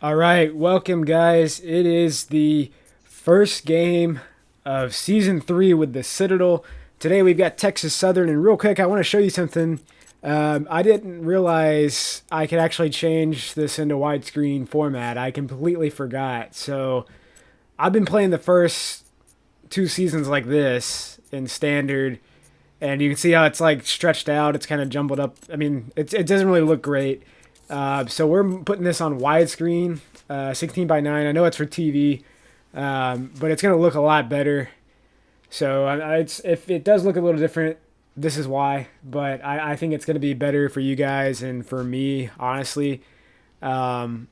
All right, welcome guys. It is the first game of Season 3 with the Citadel. Today we've got Texas Southern, and real quick I want to show you something. I didn't realize I could actually change this into widescreen format. I completely forgot. So I've been playing the first two seasons like this in standard, and you can see how it's like stretched out. It's kind of jumbled up. I mean, it doesn't really look great. So we're putting this on widescreen, 16 by 9. I know it's for TV, but it's going to look a lot better. So if it does look a little different, this is why. But I think it's going to be better for you guys and for me, honestly. So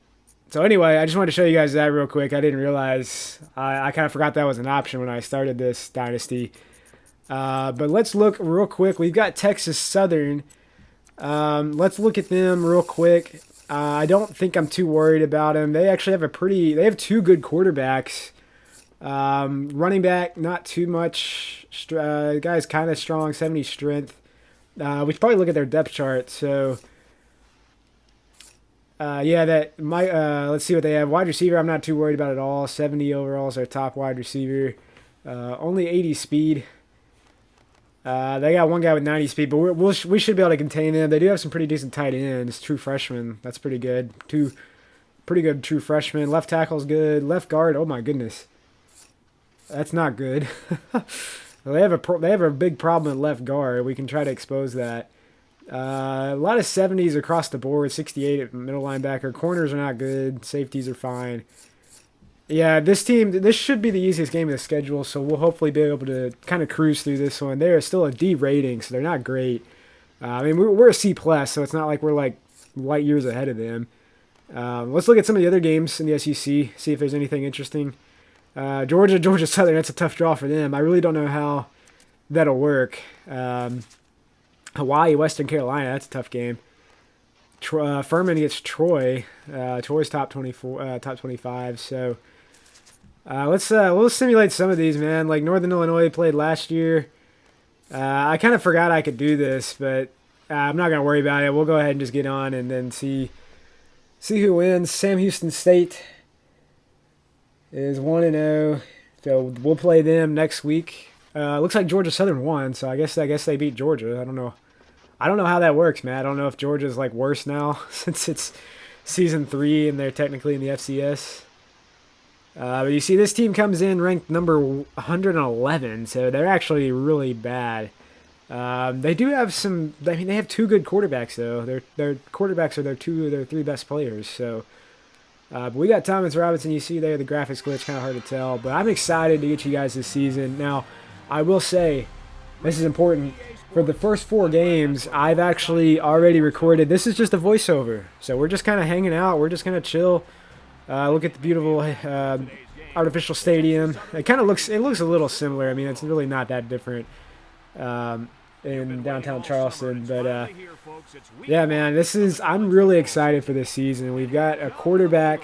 anyway, I just wanted to show you guys that real quick. I didn't realize. I kind of forgot that was an option when I started this dynasty. But let's look real quick. We've got Texas Southern. Let's look at them real quick. I don't think I'm too worried about them. They actually have they have two good quarterbacks. Running back, not too much. The guy's kind of strong, 70 strength. We should probably look at their depth chart. So, yeah, let's see what they have. Wide receiver, I'm not too worried about at all. 70 overall is their top wide receiver. Only 80 speed. They got one guy with 90 speed, but we should be able to contain them. They do have some pretty decent tight ends. True freshmen, that's pretty good. Two pretty good true freshmen. Left tackle's good. Left guard, oh my goodness, that's not good. They have a big problem at left guard. We can try to expose that. A lot of 70s across the board. 68 at middle linebacker. Corners are not good. Safeties are fine. Yeah, this should be the easiest game of the schedule, so we'll hopefully be able to kind of cruise through this one. They're still a D rating, so they're not great. I mean, we're a C+, so it's not like we're like light years ahead of them. Let's look at some of the other games in the SEC, see if there's anything interesting. Georgia Southern, that's a tough draw for them. I really don't know how that'll work. Hawaii, Western Carolina, that's a tough game. Furman gets Troy. Troy's top 24, top 25, so... we'll simulate some of these, man. Like Northern Illinois played last year. I kind of forgot I could do this, but I'm not gonna worry about it. We'll go ahead and just get on and then see who wins. Sam Houston State is 1-0, so we'll play them next week. Looks like Georgia Southern won, so I guess they beat Georgia. I don't know how that works, man. I don't know if Georgia's like worse now since it's season 3 and they're technically in the FCS. But you see, this team comes in ranked number 111, so they're actually really bad. They do have some. I mean, they have two good quarterbacks though. Their quarterbacks are their three best players. So, but we got Thomas Robinson. You see there the graphics glitch, kind of hard to tell. But I'm excited to get you guys this season. Now, I will say, this is important. For the first 4 games, I've actually already recorded. This is just a voiceover, so we're just kind of hanging out. We're just gonna chill. Look at the beautiful artificial stadium. It looks a little similar. I mean, it's really not that different in downtown Charleston. But yeah, man, I'm really excited for this season. We've got a quarterback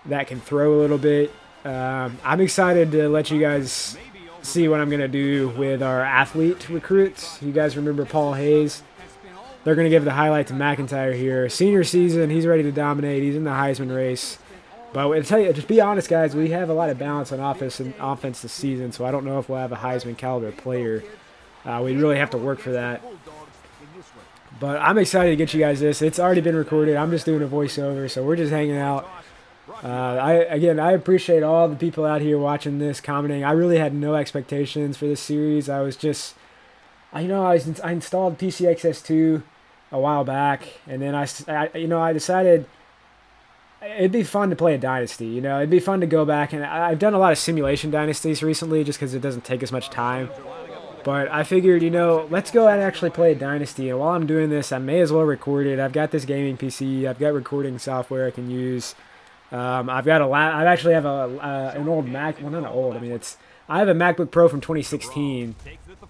that can throw a little bit. I'm excited to let you guys see what I'm gonna do with our athlete recruits. You guys remember Paul Hayes? They're gonna give the highlight to McIntyre here. Senior season, he's ready to dominate. He's in the Heisman race. But I'll tell you, just be honest, guys. We have a lot of balance on offense this season, so I don't know if we'll have a Heisman caliber player. We really have to work for that. But I'm excited to get you guys this. It's already been recorded. I'm just doing a voiceover, so we're just hanging out. I appreciate all the people out here watching this, commenting. I really had no expectations for this series. I was just, I installed PCXS2 a while back, and then I decided it'd be fun to play a dynasty. It'd be fun to go back, and I've done a lot of simulation dynasties recently just because it doesn't take as much time. But I figured, let's go and actually play a dynasty. And while I'm doing this, I may as well record it. I've got this gaming PC. I've got recording software I can use. I actually have an old Mac. Well, not old. I mean, I have a MacBook Pro from 2016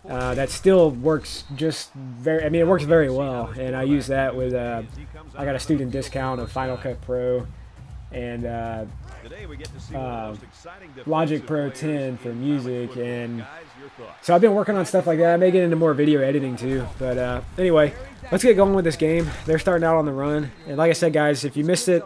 that still works it works very well, and I use that with I got a student discount of Final Cut Pro. and Logic Pro 10 for music. And so I've been working on stuff like that. I may get into more video editing too. But anyway, let's get going with this game. They're starting out on the run. And like I said, guys, if you missed it,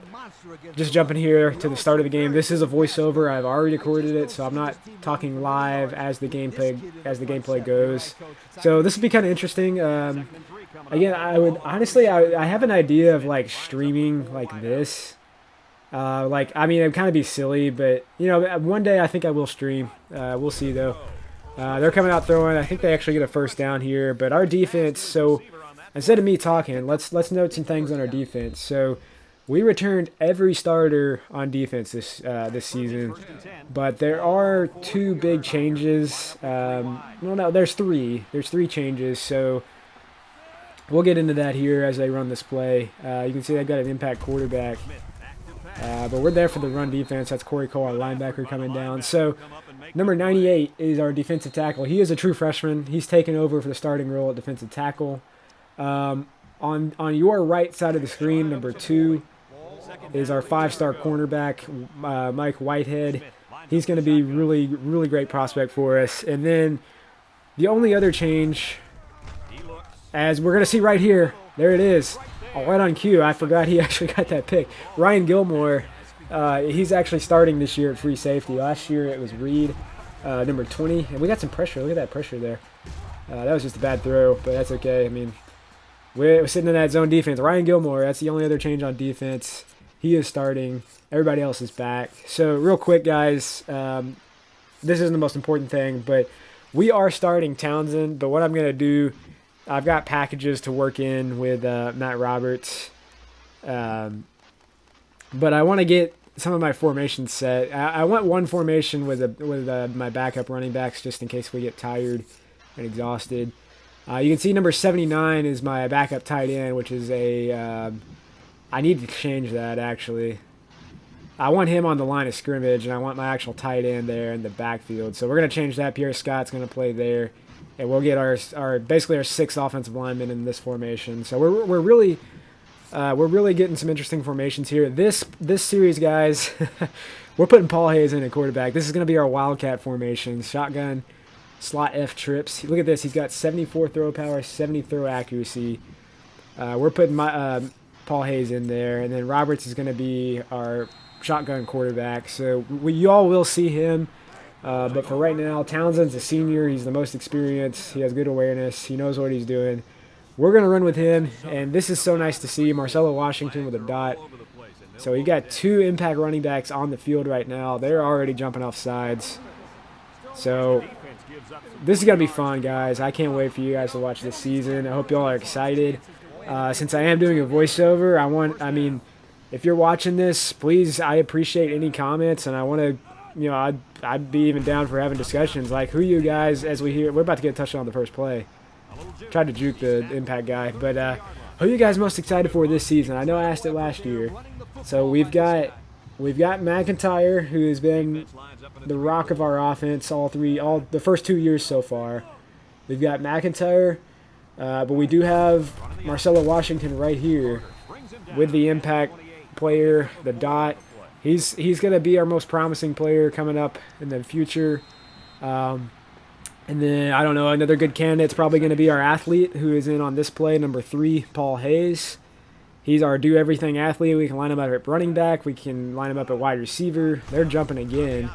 just jumping here to the start of the game. This is a voiceover. I've already recorded it, so I'm not talking live as the gameplay goes. So this would be kind of interesting. Again, I would honestly, I have an idea of like streaming like this. Like, I mean, it'd kind of be silly, but you know, one day I think I will stream. We'll see though. They're coming out throwing. I think they actually get a first down here, but our defense. So instead of me talking, let's note some things on our defense. So we returned every starter on defense this season, but there are two big changes. Well, no, there's three. There's three changes. So we'll get into that here as they run this play. You can see they've got an impact quarterback. But we're there for the run defense. That's Corey Cole, our linebacker, coming down. So number 98 is our defensive tackle. He is a true freshman. He's taken over for the starting role at defensive tackle. On your right side of the screen, number 2 is our 5-star cornerback, Mike Whitehead. He's going to be really, really great prospect for us. And then the only other change, as we're going to see right here, there it is. Oh, right on cue. I forgot he actually got that pick. Ryan Gilmore, he's actually starting this year at free safety. Last year it was Reed, number 20. And we got some pressure. Look at that pressure there. That was just a bad throw, but that's okay. I mean, we're sitting in that zone defense. Ryan Gilmore, that's the only other change on defense. He is starting. Everybody else is back. So real quick, guys, this isn't the most important thing, but we are starting Townsend. But what I'm going to do, I've got packages to work in with Matt Roberts. But I want to get some of my formations set. I want one formation with my backup running backs just in case we get tired and exhausted. You can see number 79 is my backup tight end, which is a... I need to change that, actually. I want him on the line of scrimmage, and I want my actual tight end there in the backfield. So we're going to change that. Pierre Scott's going to play there. And we'll get our basically our 6 offensive linemen in this formation. So we're really getting some interesting formations here. This series, guys, we're putting Paul Hayes in at quarterback. This is going to be our Wildcat formation. Shotgun, slot F trips. Look at this. He's got 74 throw power, 70 throw accuracy. We're putting Paul Hayes in there, and then Roberts is going to be our shotgun quarterback. So you all will see him. But for right now, Townsend's a senior. He's the most experienced. He has good awareness. He knows what he's doing. We're going to run with him, and this is so nice to see. Marcelo Washington with a dot. So we got 2 impact running backs on the field right now. They're already jumping off sides. So this is going to be fun, guys. I can't wait for you guys to watch this season. I hope you all are excited. Since I am doing a voiceover, if you're watching this, please, I appreciate any comments, and I want to, you know, I'd be even down for having discussions. Like, who you guys, as we hear, we're about to get a touchdown on the first play. Tried to juke the impact guy, but who are you guys most excited for this season? I know I asked it last year. So we've got McIntyre, who has been the rock of our offense the first 2 years so far. We've got McIntyre, but we do have Marcelo Washington right here with the impact player, the dot. He's going to be our most promising player coming up in the future. And then, I don't know, another good candidate's probably going to be our athlete who is in on this play, number 3, Paul Hayes. He's our do-everything athlete. We can line him up at running back. We can line him up at wide receiver. They're jumping again.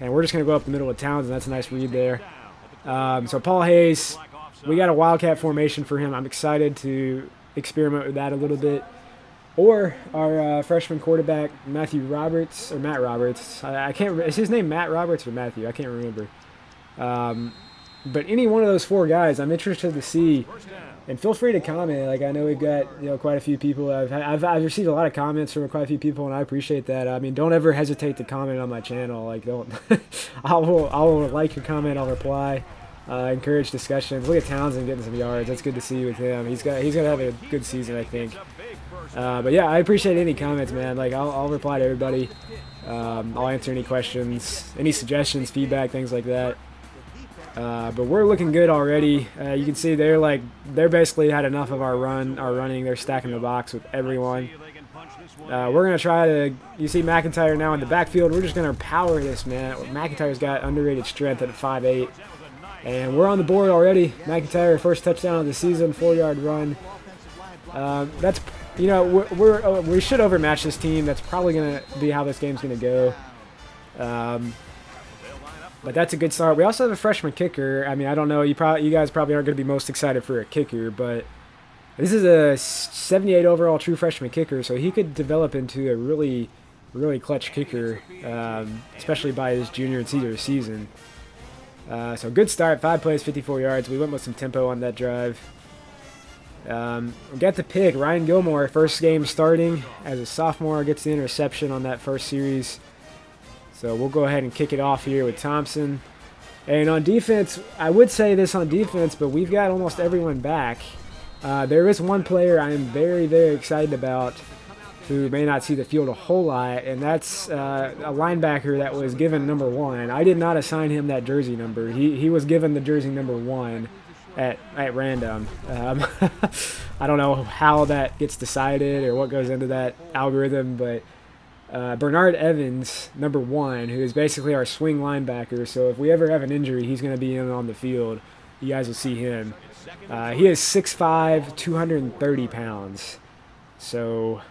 And we're just going to go up the middle of Townsend. That's a nice read there. So Paul Hayes, we got a Wildcat formation for him. I'm excited to experiment with that a little bit. Or our freshman quarterback, Matt Roberts. I can't. Is his name Matt Roberts or Matthew? I can't remember. But any one of those 4 guys, I'm interested to see. And feel free to comment. Like, I know we've got quite a few people. I've received a lot of comments from quite a few people, and I appreciate that. I mean, don't ever hesitate to comment on my channel. Like, don't. I will like your comment. I'll reply. Encourage discussions. Look at Townsend getting some yards. That's good to see with him. He's gonna have a good season, I think. But yeah, I appreciate any comments, man. Like, I'll reply to everybody. I'll answer any questions, any suggestions, feedback, things like that. But we're looking good already. You can see they're basically had enough of our running. They're stacking the box with everyone. We're going to try to, you see McIntyre now in the backfield. We're just going to power this, man. McIntyre's got underrated strength at 5'8". And we're on the board already. McIntyre, first touchdown of the season, 4-yard run. That's, you know, we should overmatch this team. That's probably going to be how this game's going to go. But that's a good start. We also have a freshman kicker. I mean, I don't know. You guys probably aren't going to be most excited for a kicker, but this is a 78 overall true freshman kicker, so he could develop into a really, really clutch kicker, especially by his junior and senior season. So good start, 5 plays, 54 yards. We went with some tempo on that drive. We got the pick. Ryan Gilmore, first game starting as a sophomore, gets the interception on that first series. So we'll go ahead and kick it off here with Thompson. And on defense, I would say this on defense, but we've got almost everyone back. There is one player I am very, very excited about who may not see the field a whole lot, and that's a linebacker that was given number 1. I did not assign him that jersey number. He was given the jersey number 1 at random. I don't know how that gets decided or what goes into that algorithm, but Bernard Evans, number 1, who is basically our swing linebacker, so if we ever have an injury, he's going to be in on the field. You guys will see him. He is 6'5", 230 pounds. So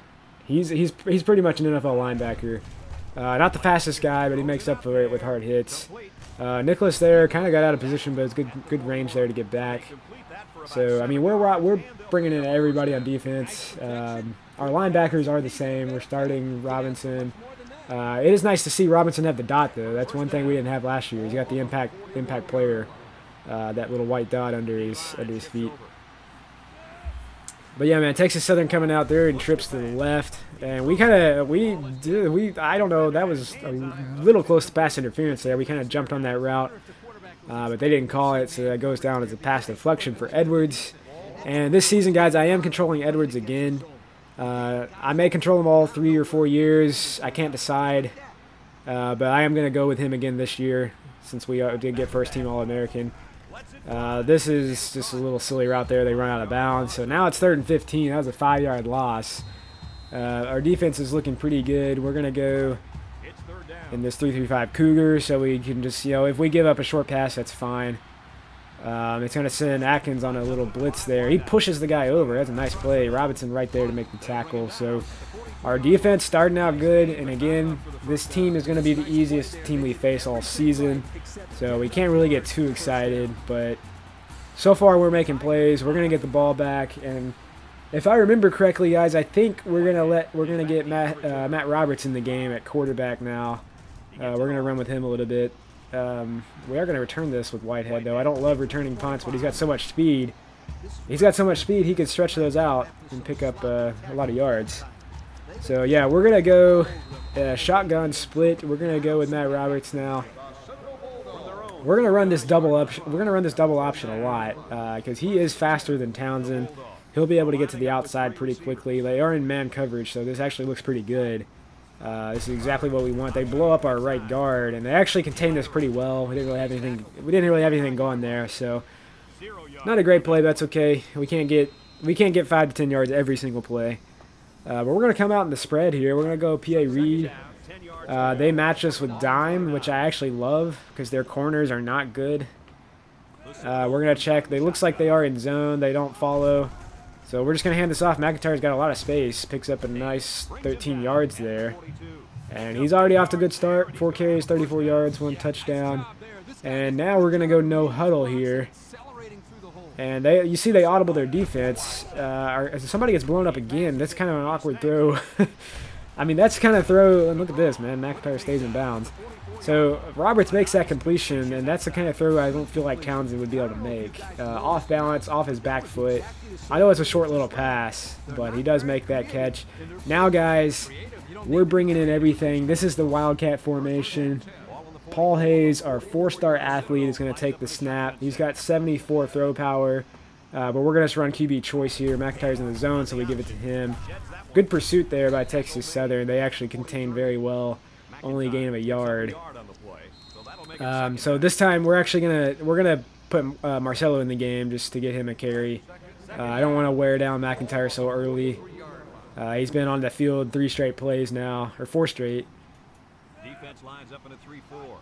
he's pretty much an NFL linebacker. Not the fastest guy, but he makes up for it with hard hits. Nicholas there kind of got out of position, but it's good range there to get back. So, I mean, we're bringing in everybody on defense. Our linebackers are the same. We're starting Robinson. It is nice to see Robinson have the dot, though. That's one thing we didn't have last year. He's got the impact player. That little white dot under his feet. But yeah, man, Texas Southern coming out there and trips to the left, and I don't know, that was a little close to pass interference there. We kind of jumped on that route, but they didn't call it, so that goes down as a pass deflection for Edwards. And this season, guys, I am controlling Edwards again. I may control him all 3 or 4 years. I can't decide, but I am going to go with him again this year since we did get first team All-American. This is just a little silly route there. They run out of bounds. So now it's 3rd and 15. That was a 5-yard loss. Our defense is looking pretty good. We're going to go in this 3-3-5 Cougar, so we can just, if we give up a short pass, that's fine. It's going to send Atkins on a little blitz there. He pushes the guy over. That's a nice play. Robinson right there to make the tackle. So our defense starting out good, and again, this team is going to be the easiest team we face all season. So we can't really get too excited, but so far we're making plays. We're going to get the ball back, and if I remember correctly, guys, I think we're going to get Matt Roberts in the game at quarterback now. We're going to run with him a little bit. We are going to return this with Whitehead, though. I don't love returning punts, but he's got so much speed. He could stretch those out and pick up a lot of yards. So, yeah, we're going to go shotgun split. We're going to go with Matt Roberts now. We're going to run this double option a lot because he is faster than Townsend. He'll be able to get to the outside pretty quickly. They are in man coverage, so this actually looks pretty good. This is exactly what we want. They blow up our right guard, and they actually contained us pretty well. We didn't really have anything going there, so not a great play. But that's okay. We can't get 5 to 10 yards every single play. But we're gonna come out in the spread here. We're gonna go PA Reed. They match us with dime, which I actually love because their corners are not good. We're gonna check. They looks like they are in zone. They don't follow. So we're just going to hand this off. McIntyre's got a lot of space. Picks up a nice 13 yards there. And he's already off to a good start. 4 carries, 34 yards, 1 touchdown. And now we're going to go no huddle here. And you see they audible their defense. Somebody gets blown up again. That's kind of an awkward throw. I mean, that's kind of throw. And look at this, man. McIntyre stays in bounds. So Roberts makes that completion, and that's the kind of throw I don't feel like Townsend would be able to make. Off balance, off his back foot. I know it's a short little pass, but he does make that catch. Now, guys, we're bringing in everything. This is the Wildcat Formation. Paul Hayes, our 4-star athlete, is going to take the snap. He's got 74 throw power, but we're going to run QB choice here. McIntyre's in the zone, so we give it to him. Good pursuit there by Texas Southern. They actually contained very well. Only a gain of a yard. So this time we're gonna put Marcelo in the game just to get him a carry. I don't want to wear down McIntyre so early. He's been on the field 3 straight plays now, or 4 straight. Defense lines up in a 3-4.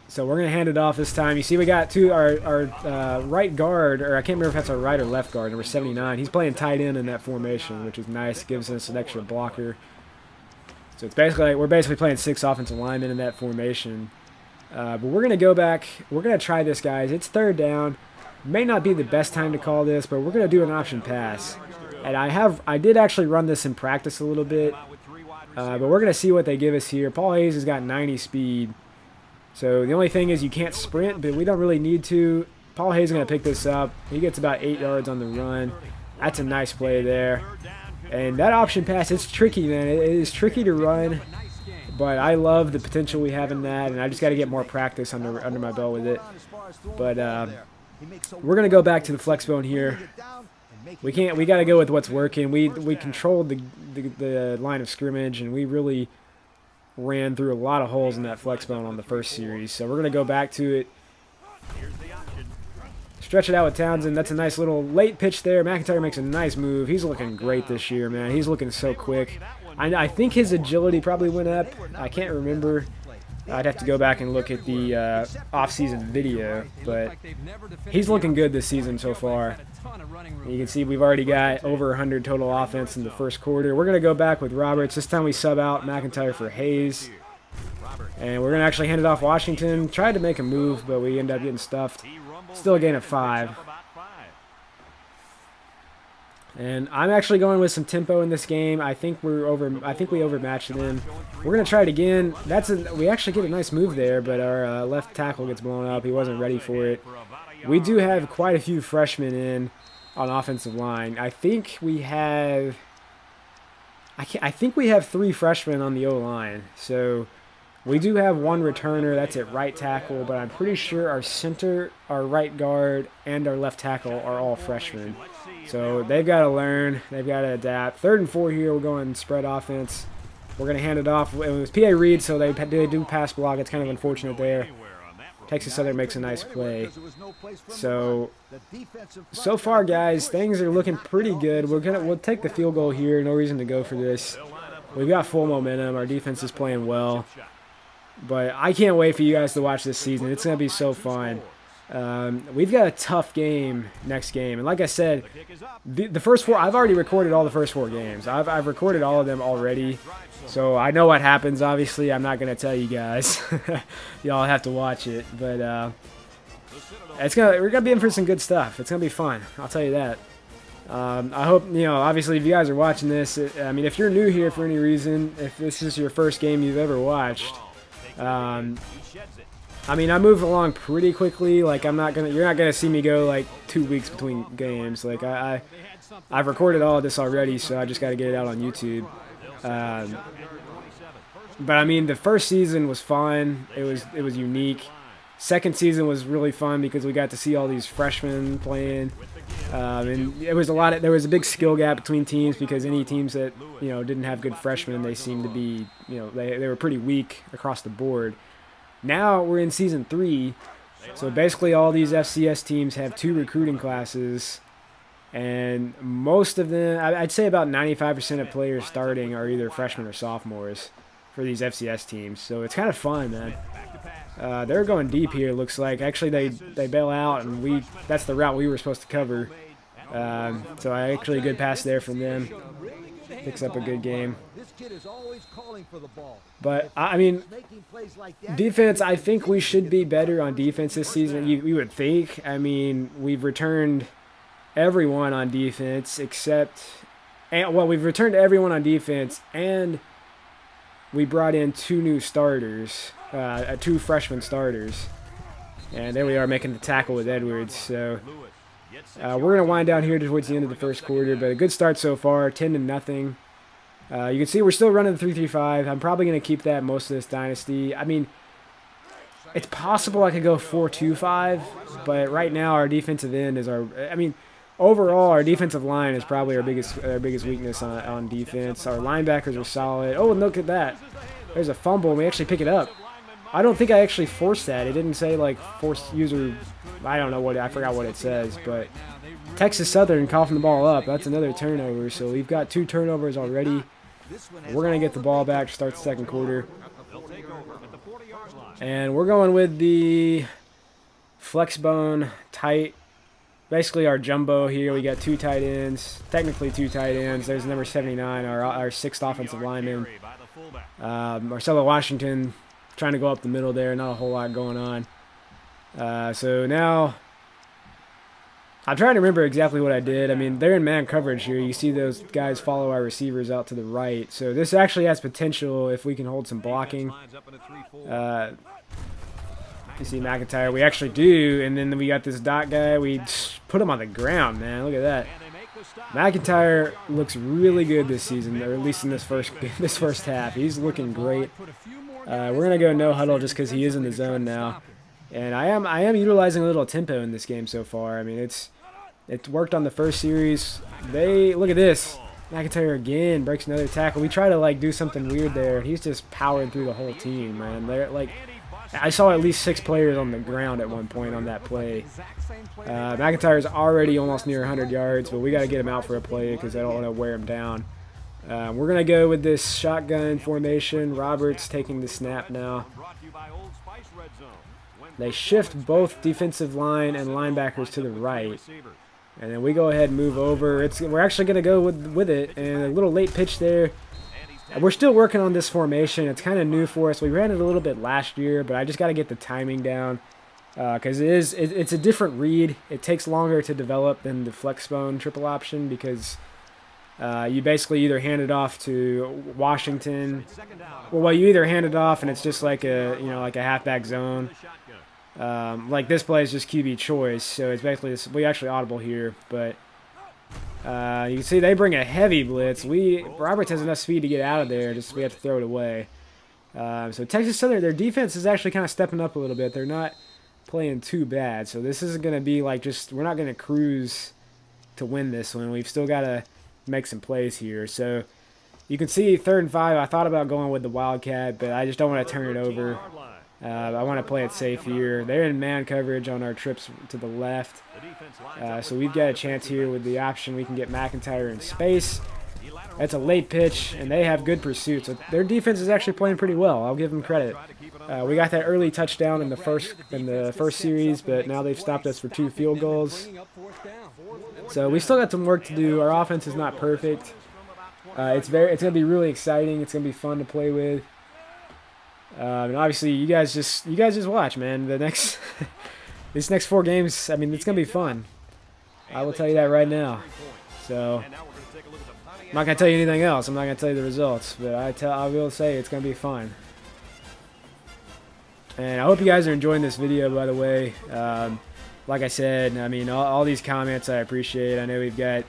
So we're going to hand it off this time. You see we got our right guard, or I can't remember if that's our right or left guard, number 79. He's playing tight end in that formation, which is nice. Gives us an extra blocker. So it's basically like we're basically playing 6 offensive linemen in that formation. But we're going to go back. We're going to try this, guys. It's 3rd down. May not be the best time to call this, but we're going to do an option pass. And I did actually run this in practice a little bit. But we're going to see what they give us here. Paul Hayes has got 90 speed. So the only thing is you can't sprint, but we don't really need to. Paul Hayes is going to pick this up. He gets about 8 yards on the run. That's a nice play there. And that option pass, it's tricky, man. It is tricky to run. But I love the potential we have in that, and I just got to get more practice under my belt with it. But we're going to go back to the flex bone here. We got to go with what's working. We controlled the line of scrimmage, and we really ran through a lot of holes in that flex bone on the first series. So we're going to go back to it. Stretch it out with Townsend. That's a nice little late pitch there. McIntyre makes a nice move. He's looking great this year, man. He's looking so quick. I think his agility probably went up. I can't remember. I'd have to go back and look at the off-season video, but he's looking good this season so far. You can see we've already got over 100 total offense in the first quarter. We're going to go back with Roberts. This time we sub out McIntyre for Hayes. And we're going to actually hand it off Washington. Tried to make a move, but we end up getting stuffed. Still a gain of 5. And I'm actually going with some tempo in this game. I think we overmatched them. We're gonna try it again. We actually get a nice move there, but our left tackle gets blown up. He wasn't ready for it. We do have quite a few freshmen in on offensive line. I think we have 3 freshmen on the O-line. So we do have 1 returner. That's at right tackle, but I'm pretty sure our center, our right guard, and our left tackle are all freshmen. So they've got to learn. They've got to adapt. 3rd and 4 here. We're going spread offense. We're going to hand it off. It was PA Reed, so they do pass block. It's kind of unfortunate there. Texas Southern makes a nice play. So far, guys, things are looking pretty good. We'll take the field goal here. No reason to go for this. We've got full momentum. Our defense is playing well. But I can't wait for you guys to watch this season. It's going to be so fun. We've got a tough game next game, and like I said, the first 4, I've already recorded all the first 4 games. I've recorded all of them already, so I know what happens. Obviously, I'm not gonna tell you guys. Y'all have to watch it, but we're gonna be in for some good stuff. It's gonna be fun. I'll tell you that. I hope, obviously, if you guys are watching this, I mean, if you're new here for any reason, if this is your first game you've ever watched. I mean, I move along pretty quickly. Like, you're not gonna see me go like 2 weeks between games. Like, I've recorded all of this already, so I just got to get it out on YouTube. But I mean, the first season was fun. It was unique. Second season was really fun because we got to see all these freshmen playing, and there was a big skill gap between teams because any teams that didn't have good freshmen, they seemed to be they were pretty weak across the board. Now we're in season 3, so basically all these FCS teams have 2 recruiting classes, and most of them, I'd say about 95% of players starting are either freshmen or sophomores for these FCS teams. So it's kind of fun, man. They're going deep here, looks like. Actually, they bail out, and that's the route we were supposed to cover. So actually a good pass there from them. Picks up a good game. But, I mean, defense, I think we should be better on defense this season. You would think. I mean, we've returned everyone on defense we've returned everyone on defense, and we brought in 2 new starters, 2 freshman starters. And there we are making the tackle with Edwards. So we're going to wind down here towards the end of the first quarter, but a good start so far, 10-0. You can see we're still running the 3-3-5. I'm probably going to keep that most of this dynasty. I mean, it's possible I could go 4-2-5, but right now our defensive end is overall our defensive line is probably our biggest weakness on defense. Our linebackers are solid. Oh, and look at that. There's a fumble, and we actually pick it up. I don't think I actually forced that. It didn't say, like, forced user. I don't know I forgot what it says, but Texas Southern coughing the ball up. That's another turnover. So we've got 2 turnovers already. We're going to get the ball back to start the second quarter. And we're going with the flex bone tight. Basically our jumbo here. We got 2 tight ends. Technically 2 tight ends. There's number 79, our 6th offensive lineman. Marcelo Washington trying to go up the middle there. Not a whole lot going on. So now I'm trying to remember exactly what I did. I mean, they're in man coverage here. You see those guys follow our receivers out to the right. So this actually has potential if we can hold some blocking. You see McIntyre. We actually do. And then we got this dot guy. We put him on the ground, man. Look at that. McIntyre looks really good this season, or at least in this first half. He's looking great. We're going to go no huddle just because he is in the zone now. And I am utilizing a little tempo in this game so far. I mean, it's worked on the first series. Look at this. McIntyre again breaks another tackle. We try to like do something weird there. He's just powering through the whole team, man. They're like, I saw at least 6 players on the ground at one point on that play. McIntyre's already almost near 100 yards, but we got to get him out for a play because I don't want to wear him down. We're going to go with this shotgun formation. Roberts taking the snap now. They shift both defensive line and linebackers to the right. And then we go ahead and move over. We're actually going to go with it. And a little late pitch there. We're still working on this formation. It's kind of new for us. We ran it a little bit last year, but I just got to get the timing down. Because it's a different read. It takes longer to develop than the flex bone triple option because you basically either hand it off to Washington. Well, you either hand it off and it's just like a halfback zone. Like this play is just QB choice, so it's basically this. We actually audible here, but you can see they bring a heavy blitz. Roberts has enough speed to get out of there. Just we have to throw it away. So Texas Southern, their defense is actually kind of stepping up a little bit. They're not playing too bad. So this isn't going to be like we're not going to cruise to win this one. We've still got to make some plays here. So you can see 3rd and 5. I thought about going with the Wildcat, but I just don't want to turn it over. I want to play it safe here. They're in man coverage on our trips to the left. So we've got a chance here with the option. We can get McIntyre in space. That's a late pitch, and they have good pursuit. So their defense is actually playing pretty well. I'll give them credit. We got that early touchdown in the first series, but now they've stopped us for 2 field goals. So we still got some work to do. Our offense is not perfect. It's going to be really exciting. It's going to be fun to play with. And obviously, you guys just watch, man. These next 4 games, I mean, it's gonna be fun. I will tell you that right now. So I'm not gonna tell you anything else. I'm not gonna tell you the results, but I will say it's gonna be fun. And I hope you guys are enjoying this video. By the way, like I said, I mean all these comments I appreciate. I know we've got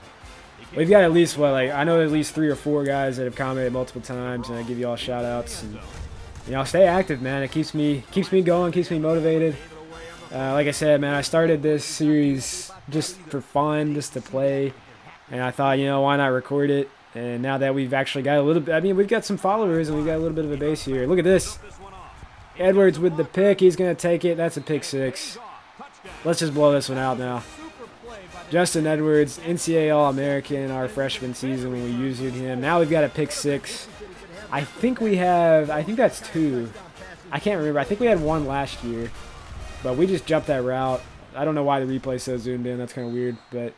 at least I know at least 3 or 4 guys that have commented multiple times, and I give you all shout outs. And stay active, man. It keeps me going, keeps me motivated. Like I said, man, I started this series just for fun, just to play, and I thought, why not record it? And now that we've actually got we've got some followers and we've got a little bit of a base here. Look at this. Edwards with the pick. He's gonna take it. That's a pick 6. Let's just blow this one out now. Justin Edwards, NCAA All-American, our freshman season when we used him. Now we've got a pick 6. I think that's 2. I can't remember. I think we had 1 last year, but we just jumped that route. I don't know why the replay's so zoomed in. That's kind of weird, but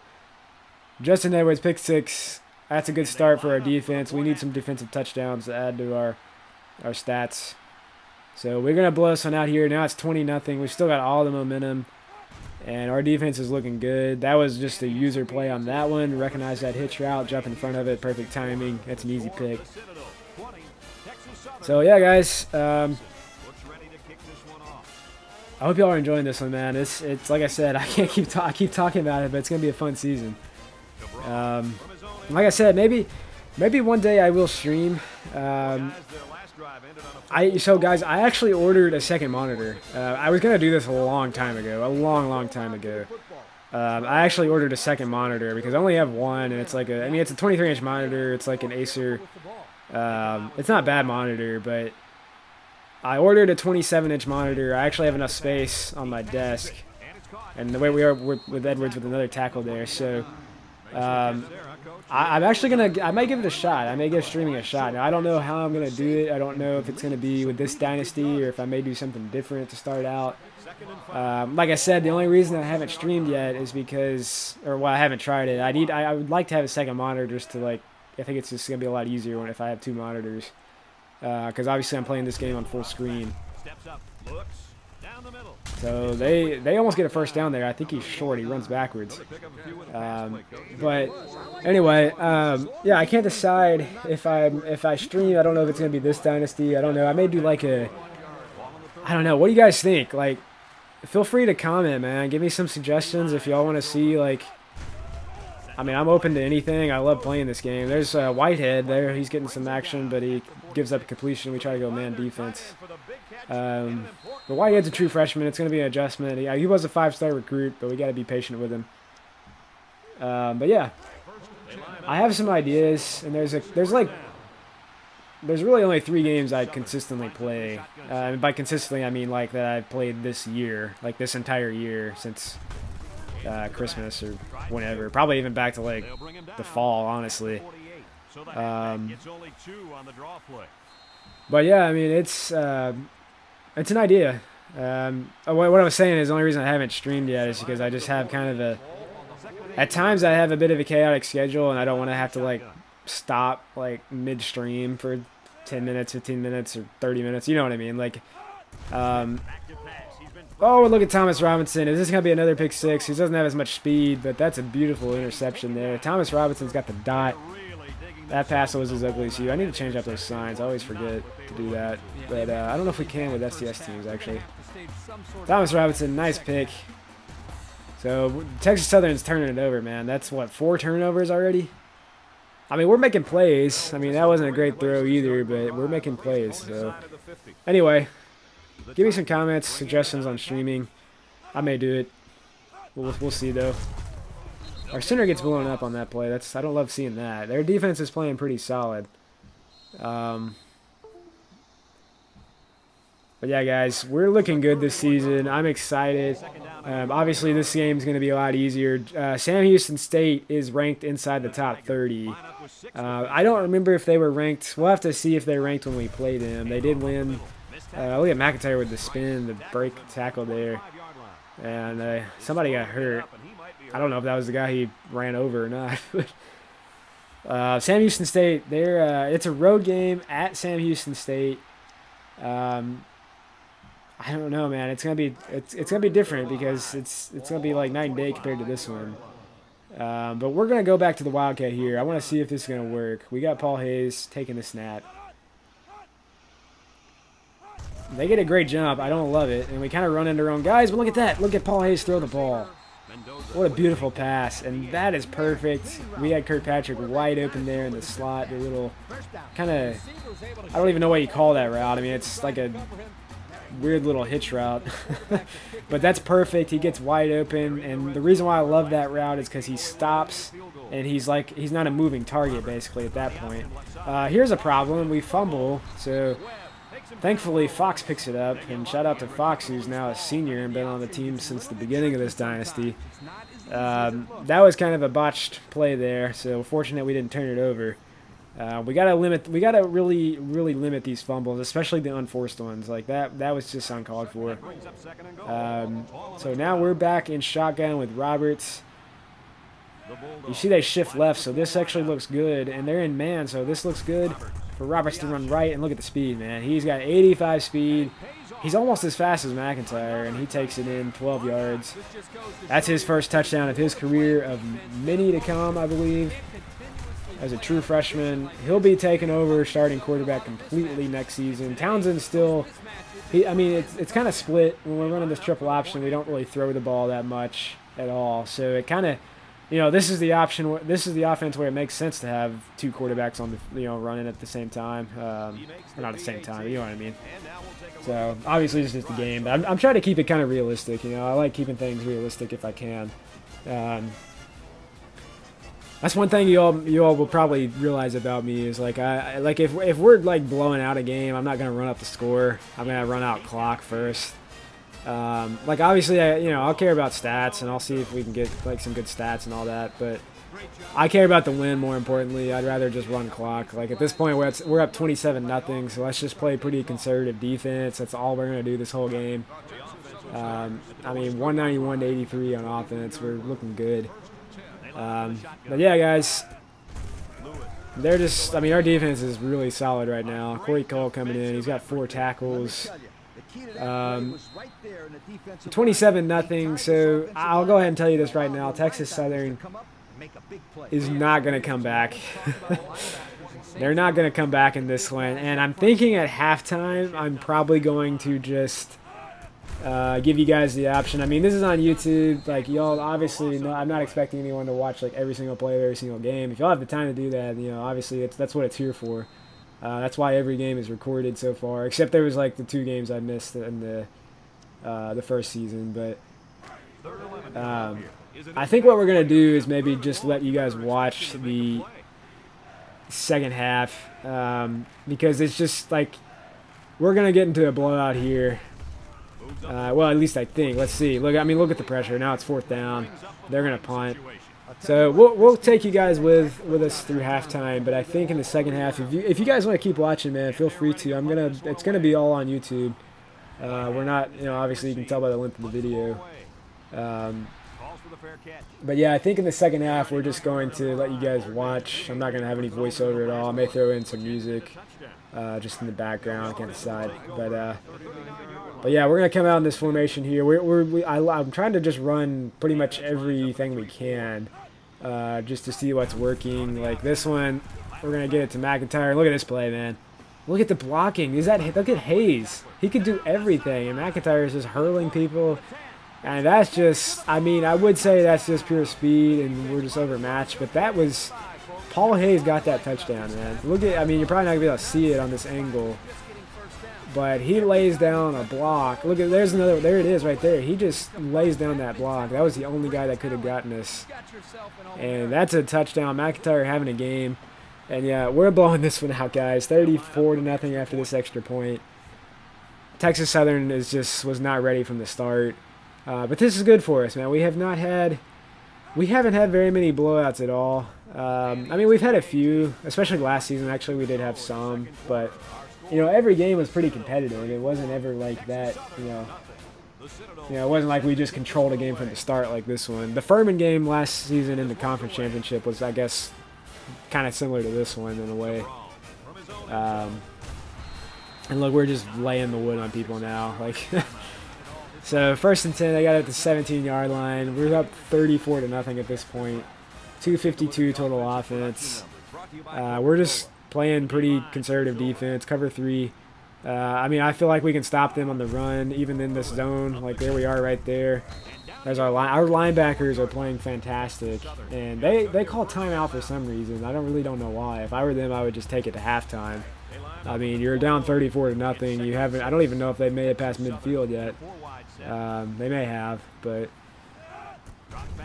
Justin Edwards, pick 6. That's a good start for our defense. We need some defensive touchdowns to add to our stats. So we're going to blow this one out here. Now it's 20-0. We've still got all the momentum, and our defense is looking good. That was just a user play on that one. Recognize that hitch route, jump in front of it, perfect timing. That's an easy pick. So yeah, guys, I hope y'all are enjoying this one, man. It's like I said, I keep talking about it, but it's gonna be a fun season. Like I said, maybe one day I will stream. So guys, I actually ordered a second monitor. I was gonna do this a long time ago, a long time ago. I actually ordered a second monitor because I only have one, and it's like it's a 23-inch monitor. It's like an Acer. It's not a bad monitor, but I ordered a 27-inch monitor. I actually have enough space on my desk and the way we are with Edwards with another tackle there. So I'm actually I might give it a shot. I may give streaming a shot. Now I don't know how I'm gonna do it. I don't know if it's gonna be with this dynasty or if I may do something different to start out. Like I said, the only reason I haven't streamed yet is because, or well, I haven't tried it. I would like to have a second monitor just to I think it's just gonna be a lot easier if I have 2 monitors. Because obviously I'm playing this game on full screen. So they almost get a first down there. I think he's short. He runs backwards. But anyway, yeah, I can't decide if I stream. I don't know if it's gonna be this dynasty. I don't know. I may do I don't know. What do you guys think? Feel free to comment, man. Give me some suggestions if y'all want to see I mean, I'm open to anything. I love playing this game. There's Whitehead there. He's getting some action, but he gives up a completion. We try to go man defense. But Whitehead's a true freshman. It's going to be an adjustment. He was a 5-star recruit, but we got to be patient with him. But yeah, I have some ideas, and there's really only 3 games I consistently play. And by consistently, I mean that I've played this year, this entire year since Christmas or whenever. Probably even back to the fall, honestly. But yeah, I mean it's an idea. What I was saying is the only reason I haven't streamed yet is because I just have kind of at times I have a bit of a chaotic schedule, and I don't want to have to stop midstream for 10 minutes, 15 minutes, or 30 minutes. You know what I mean? Oh, look at Thomas Robinson. Is this going to be another pick 6? He doesn't have as much speed, but that's a beautiful interception there. Thomas Robinson's got the dot. That pass was as ugly as you. I need to change up those signs. I always forget to do that. But I don't know if we can with SDS teams, actually. Thomas Robinson, nice pick. So Texas Southern's turning it over, man. That's, 4 turnovers already? I mean, we're making plays. I mean, that wasn't a great throw either, but we're making plays. So anyway, give me some comments, suggestions on streaming. I may do it. We'll see, though. Our center gets blown up on that play. I don't love seeing that. Their defense is playing pretty solid. But yeah, guys, we're looking good this season. I'm excited. Obviously, this game is going to be a lot easier. Sam Houston State is ranked inside the top 30. I don't remember if they were ranked. We'll have to see if they ranked when we played them. They did win. Look at McIntyre with the spin, the break tackle there. And somebody got hurt. I don't know if that was the guy he ran over or not. Sam Houston State, it's a road game at Sam Houston State. I don't know, man. It's gonna be different because it's gonna be night and day compared to this one. But we're gonna go back to the Wildcat here. I want to see if this is gonna work. We got Paul Hayes taking the snap. They get a great jump. I don't love it, and we kind of run into our own guys. But look at that! Look at Paul Hayes throw the ball. What a beautiful pass, and that is perfect. We had Kirkpatrick wide open there in the slot. The little kind of, I don't even know what you call that route. I mean, it's like a weird little hitch route. But that's perfect. He gets wide open, and the reason why I love that route is because he stops, and he's not a moving target basically at that point. Here's a problem. We fumble, so thankfully Fox picks it up, and shout out to Fox, who's now a senior and been on the team since the beginning of this dynasty. That was kind of a botched play there, so fortunate we didn't turn it over. We gotta really limit these fumbles, especially the unforced ones. That was just uncalled for. So now we're back in shotgun with Roberts. You see they shift left, so this actually looks good, and they're in man, so this looks good for Roberts to run right. And look at the speed, man. He's got 85 speed. He's almost as fast as McIntyre, and he takes it in 12 yards. That's his first touchdown of his career, of many to come, I believe. As a true freshman, he'll be taking over starting quarterback completely next season. Townsend's still, it's kind of split. When we're running this triple option, we don't really throw the ball that much at all. So it kind of, this is the option. This is the offense where it makes sense to have 2 quarterbacks on the, running at the same time. Or not at the same time, you know what I mean. So obviously it's just a game, but I'm trying to keep it kind of realistic. I like keeping things realistic if I can. That's one thing you all will probably realize about me is if we're blowing out a game, I'm not gonna run up the score. I'm gonna run out clock first. Like obviously, I'll care about stats and I'll see if we can get like some good stats and all that. But I care about the win more importantly. I'd rather just run clock. Like at this point, we're up 27-0, so let's just play pretty conservative defense. That's all we're gonna do this whole game. I mean, 191 to 83 on offense. We're looking good. But yeah, guys, they're just. I mean, our defense is really solid right now. Corey Cole coming in. He's got 4 tackles. 27-0. So I'll go ahead and tell you this right now. Texas Southern is not going to come back. They're not going to come back in this one. And I'm thinking at halftime, I'm probably going to just give you guys the option. I mean, this is on YouTube. Like, y'all obviously know, I'm not expecting anyone to watch like every single play of every single game. If y'all have the time to do that, obviously that's what it's here for. That's why every game is recorded so far, except there was like the 2 games I missed in the first season. But I think what we're gonna do is maybe just let you guys watch the second half because it's just like we're gonna get into a blowout here. Well, at least I think. Let's see. Look at the pressure. Now it's 4th down. They're gonna punt. So we'll take you guys with us through halftime, but I think in the second half, if you guys want to keep watching, man, feel free to. It's gonna be all on YouTube. We're not, obviously you can tell by the length of the video. But yeah, I think in the second half we're just going to let you guys watch. I'm not gonna have any voiceover at all. I may throw in some music, just in the background, can't decide. But yeah, we're gonna come out in this formation here. I'm trying to just run pretty much everything we can, just to see what's working. Like this one, we're gonna get it to McIntyre. Look at this play, man. Look at the blocking. Look at Hayes. He could do everything, and McIntyre is just hurling people. And that's just, I mean, I would say that's just pure speed, and we're just overmatched. But that was, Paul Hayes got that touchdown, man. I mean, you're probably not gonna be able to see it on this angle. But he lays down a block. Look at, there it is right there. He just lays down that block. That was the only guy that could have gotten us. And that's a touchdown. McIntyre having a game. And yeah, we're blowing this one out, guys. 34-0 after this extra point. Texas Southern was not ready from the start. But this is good for us, man. We haven't had very many blowouts at all. I mean, we've had a few, especially last season. Actually, we did have some, but every game was pretty competitive. It wasn't ever like that, it wasn't like we just controlled a game from the start like this one. The Furman game last season in the conference championship was, I guess, kind of similar to this one in a way. And look, we're just laying the wood on people now. Like, so 1st and 10, they got it at the 17-yard line. We're up 34-0 at this point. 252 total offense. We're just playing pretty conservative defense, cover 3. I mean, I feel like we can stop them on the run, even in this zone. Like, there we are right there. There's our linebackers are playing fantastic, and they call timeout for some reason. I really don't know why. If I were them, I would just take it to halftime. I mean, you're down 34-0. You haven't. I don't even know if they made it past midfield yet. They may have, but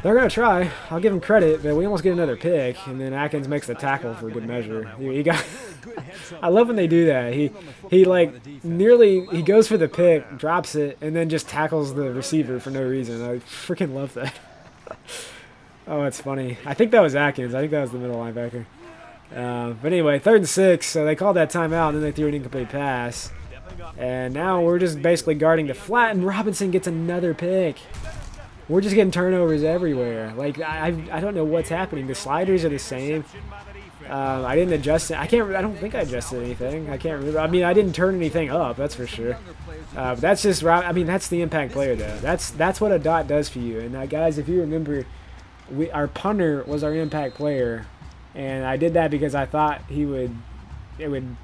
they're going to try. I'll give them credit, but we almost get another pick, and then Atkins makes the tackle for good measure. I love when they do that. He goes for the pick, drops it, and then just tackles the receiver for no reason. I freaking love that. Oh, it's funny. I think that was Atkins. I think that was the middle linebacker. But anyway, 3rd and 6, so they called that timeout, and then they threw an incomplete pass. And now we're just basically guarding the flat, and Robinson gets another pick. We're just getting turnovers everywhere. Like, I don't know what's happening. The sliders are the same. I didn't adjust it. I don't think I adjusted anything. I can't remember. I mean, I didn't turn anything up, that's for sure. But that's just, I mean, that's the impact player, though. That's what a dot does for you. And guys, if you remember, our punter was our impact player. And I did that because I thought it would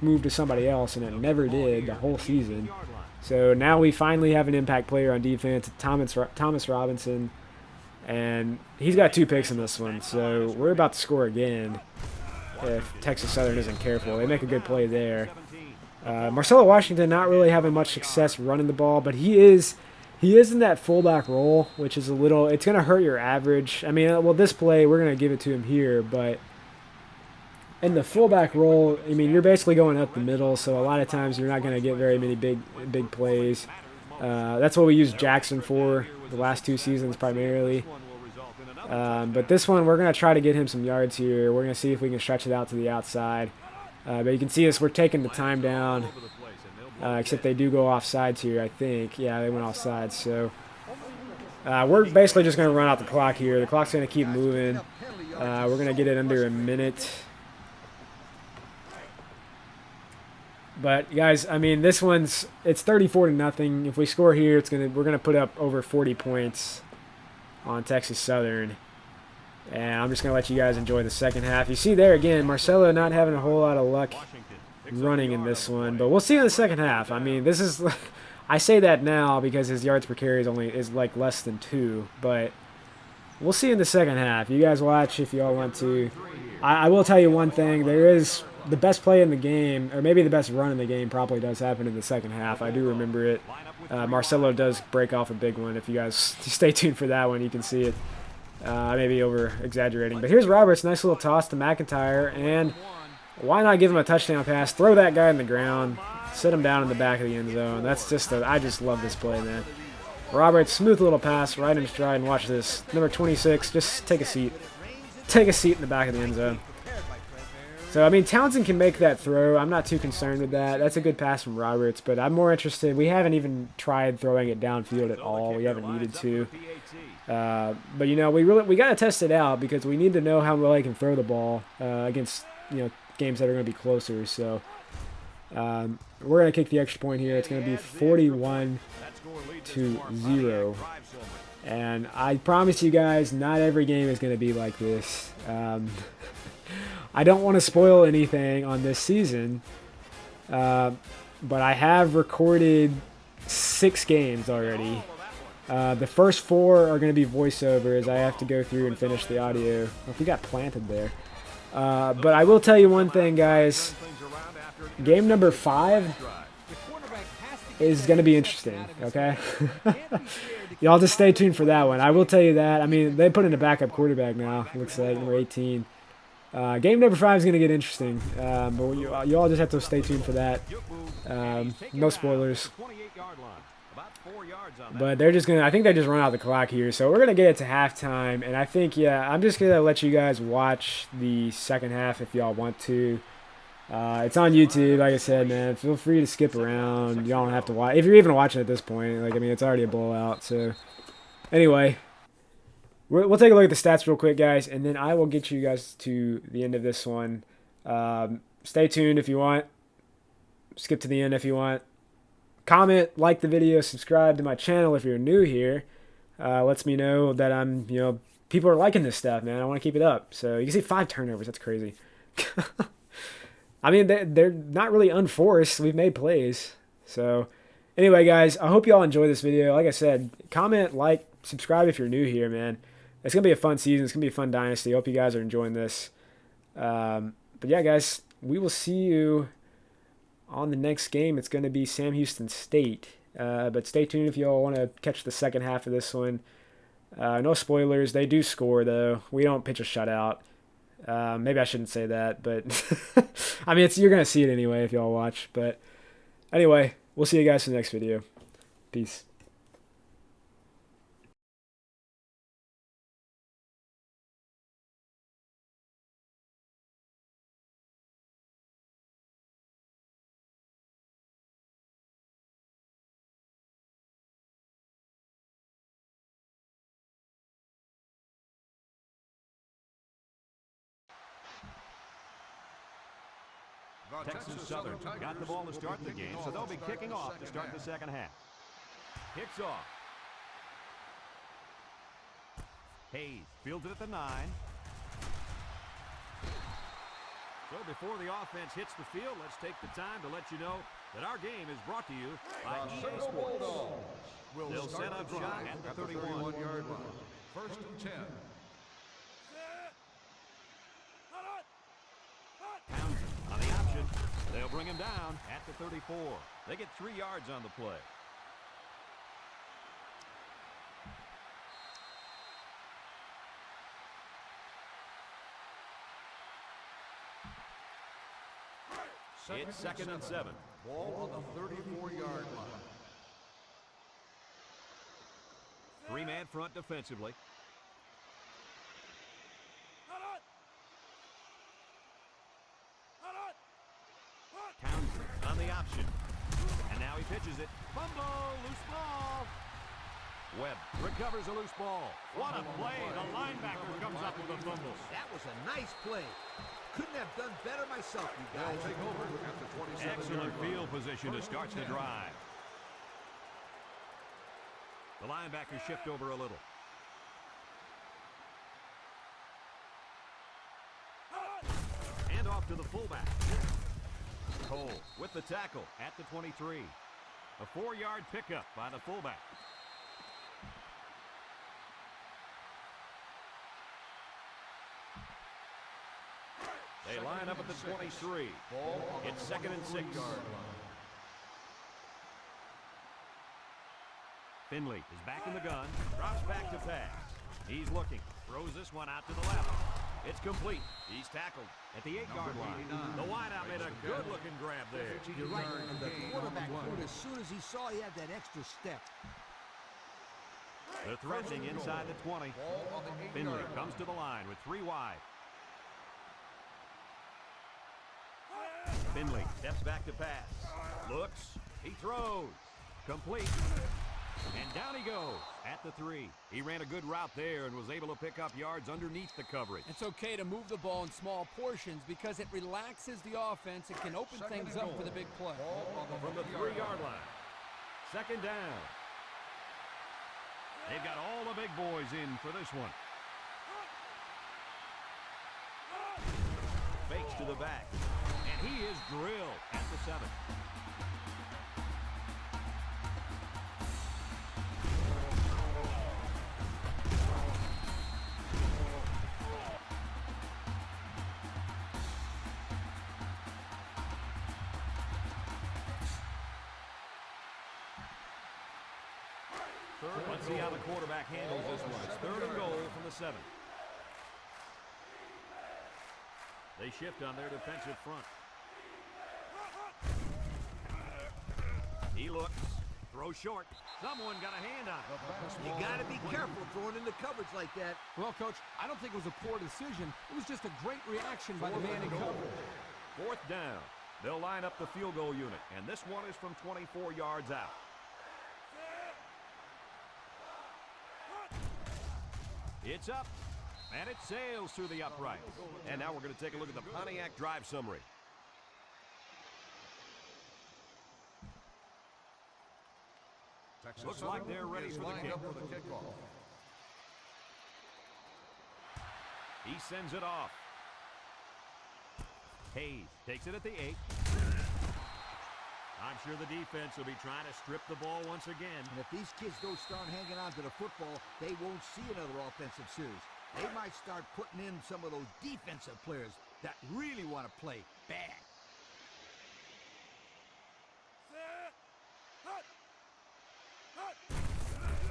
move to somebody else, and it never did the whole season. So now we finally have an impact player on defense, Thomas Robinson, and he's got 2 picks in this one. So we're about to score again if Texas Southern isn't careful. They make a good play there. Marcelo Washington not really having much success running the ball, but he is in that fullback role, which is it's going to hurt your average. I mean, well, this play, we're going to give it to him here, but in the fullback role, I mean, you're basically going up the middle, so a lot of times you're not going to get very many big plays. That's what we used Jackson for the last 2 seasons primarily. But this one, we're going to try to get him some yards here. We're going to see if we can stretch it out to the outside. But you can see us, we're taking the time down, except they do go offsides here, I think. Yeah, they went offsides. So we're basically just going to run out the clock here. The clock's going to keep moving. We're going to get it under a minute. But guys, I mean, this one's it's 34-0. If we score here, we're gonna put up over 40 points on Texas Southern. And I'm just gonna let you guys enjoy the second half. You see there again, Marcelo not having a whole lot of luck running in this one, but we'll see in the second half. I mean, this is I say that now because his yards per carry is like less than 2, but we'll see in the second half. You guys watch if y'all want to. I will tell you one thing: there is the best play in the game, or maybe the best run in the game, probably does happen in the second half. I do remember it. Marcelo does break off a big one. If you guys stay tuned for that one, you can see it. I may be over-exaggerating. But here's Roberts. Nice little toss to McIntyre. And why not give him a touchdown pass? Throw that guy in the ground. Sit him down in the back of the end zone. That's just I just love this play, man. Roberts, smooth little pass right in stride. And watch this. Number 26, just take a seat. Take a seat in the back of the end zone. So, I mean, Townsend can make that throw. I'm not too concerned with that. That's a good pass from Roberts, but I'm more interested. We haven't even tried throwing it downfield at all. We haven't needed to. But, you know, we got to test it out because we need to know how well I can throw the ball against, you know, games that are going to be closer. So, we're going to kick the extra point here. It's going to be 41-0. And I promise you guys, not every game is going to be like this. I don't want to spoil anything on this season, but I have recorded 6 games already. The first 4 are going to be voiceovers. I have to go through and finish the audio. Well, we got planted there. But I will tell you one thing, guys. Game number 5 is going to be interesting, okay? Y'all just stay tuned for that one. I will tell you that. I mean, they put in a backup quarterback now, it looks like, number 18. Game number 5 is going to get interesting, but you all just have to stay tuned for that. No spoilers. But they're just going to, I think they just run out the clock here. So we're going to get it to halftime, and I think, yeah, I'm just going to let you guys watch the second half if y'all want to. It's on YouTube, like I said, man. Feel free to skip around. Y'all don't have to watch. If you're even watching at this point, like, I mean, it's already a blowout. So, anyway. We'll take a look at the stats real quick, guys, and then I will get you guys to the end of this one. Stay tuned if you want. Skip to the end if you want. Comment, like the video, subscribe to my channel if you're new here. Lets me know that I'm, you know, people are liking this stuff, man. I want to keep it up. So you can see 5 turnovers. That's crazy. I mean, they're not really unforced. We've made plays. So anyway, guys, I hope you all enjoy this video. Like I said, comment, like, subscribe if you're new here, man. It's going to be a fun season. It's going to be a fun dynasty. Hope you guys are enjoying this. But yeah, guys, we will see you on the next game. It's going to be Sam Houston State. But stay tuned if you all want to catch the second half of this one. No spoilers. They do score, though. We don't pitch a shutout. Maybe I shouldn't say that, but I mean, you're going to see it anyway if y'all watch. But anyway, we'll see you guys in the next video. Peace. Texas Southern got the ball to start the game, so they'll be kicking off to start the second half. Kicks off. Hayes fields it at the 9. So before the offense hits the field, let's take the time to let you know that our game is brought to you by EA Sports. They'll set up shot at the 31-yard line. First and 10. On the option, they'll bring him down at the 34. They get 3 yards on the play. It's 2nd and 7. Ball on the 34-yard line. Three-man front defensively. Townsend on the option. And now he pitches it. Fumble, loose ball. Webb recovers a loose ball. What a play. The linebacker comes up with a fumble. That was a nice play. Couldn't have done better myself, you guys. They'll take over at the 27-yard Excellent line. field position to start the drive. The linebackers shift over a little. And off to the fullback. Cole with the tackle at the 23. A 4-yard pickup by the fullback. They line up at the 23. It's 2nd and 6. Finley is back in the gun, drops back to pass. He's looking, throws this one out to the left. It's complete. He's tackled at the 8-yard line. The wideout made a good-looking grab there. You're right, and the quarterback threw it as soon as he saw he had that extra step. They're threatening inside the 20. Finley comes to the line with 3 wide. Finley steps back to pass. Looks. He throws. Complete. And down he goes at the 3. He ran a good route there and was able to pick up yards underneath the coverage. It's okay to move the ball in small portions because it relaxes the offense. It can open things up for the big play. From the 3-yard line. 2nd down. They've got all the big boys in for this one. Fakes to the back. And he is drilled at the 7. Let's see how the quarterback handles this one. It's 3rd and goal from the 7. They shift on their defensive front. He looks, throws short. Someone got a hand on it. You got to be careful throwing into coverage like that. Well, Coach, I don't think it was a poor decision. It was just a great reaction by the man in cover. 4th down. They'll line up the field goal unit, and this one is from 24 yards out. It's up, and it sails through the uprights. And now we're going to take a look at the Pontiac drive summary. Looks like they're ready for the kick. He sends it off. Hayes takes it at the 8. I'm sure the defense will be trying to strip the ball once again. And if these kids don't start hanging on to the football, they won't see another offensive series. They might start putting in some of those defensive players that really want to play bad.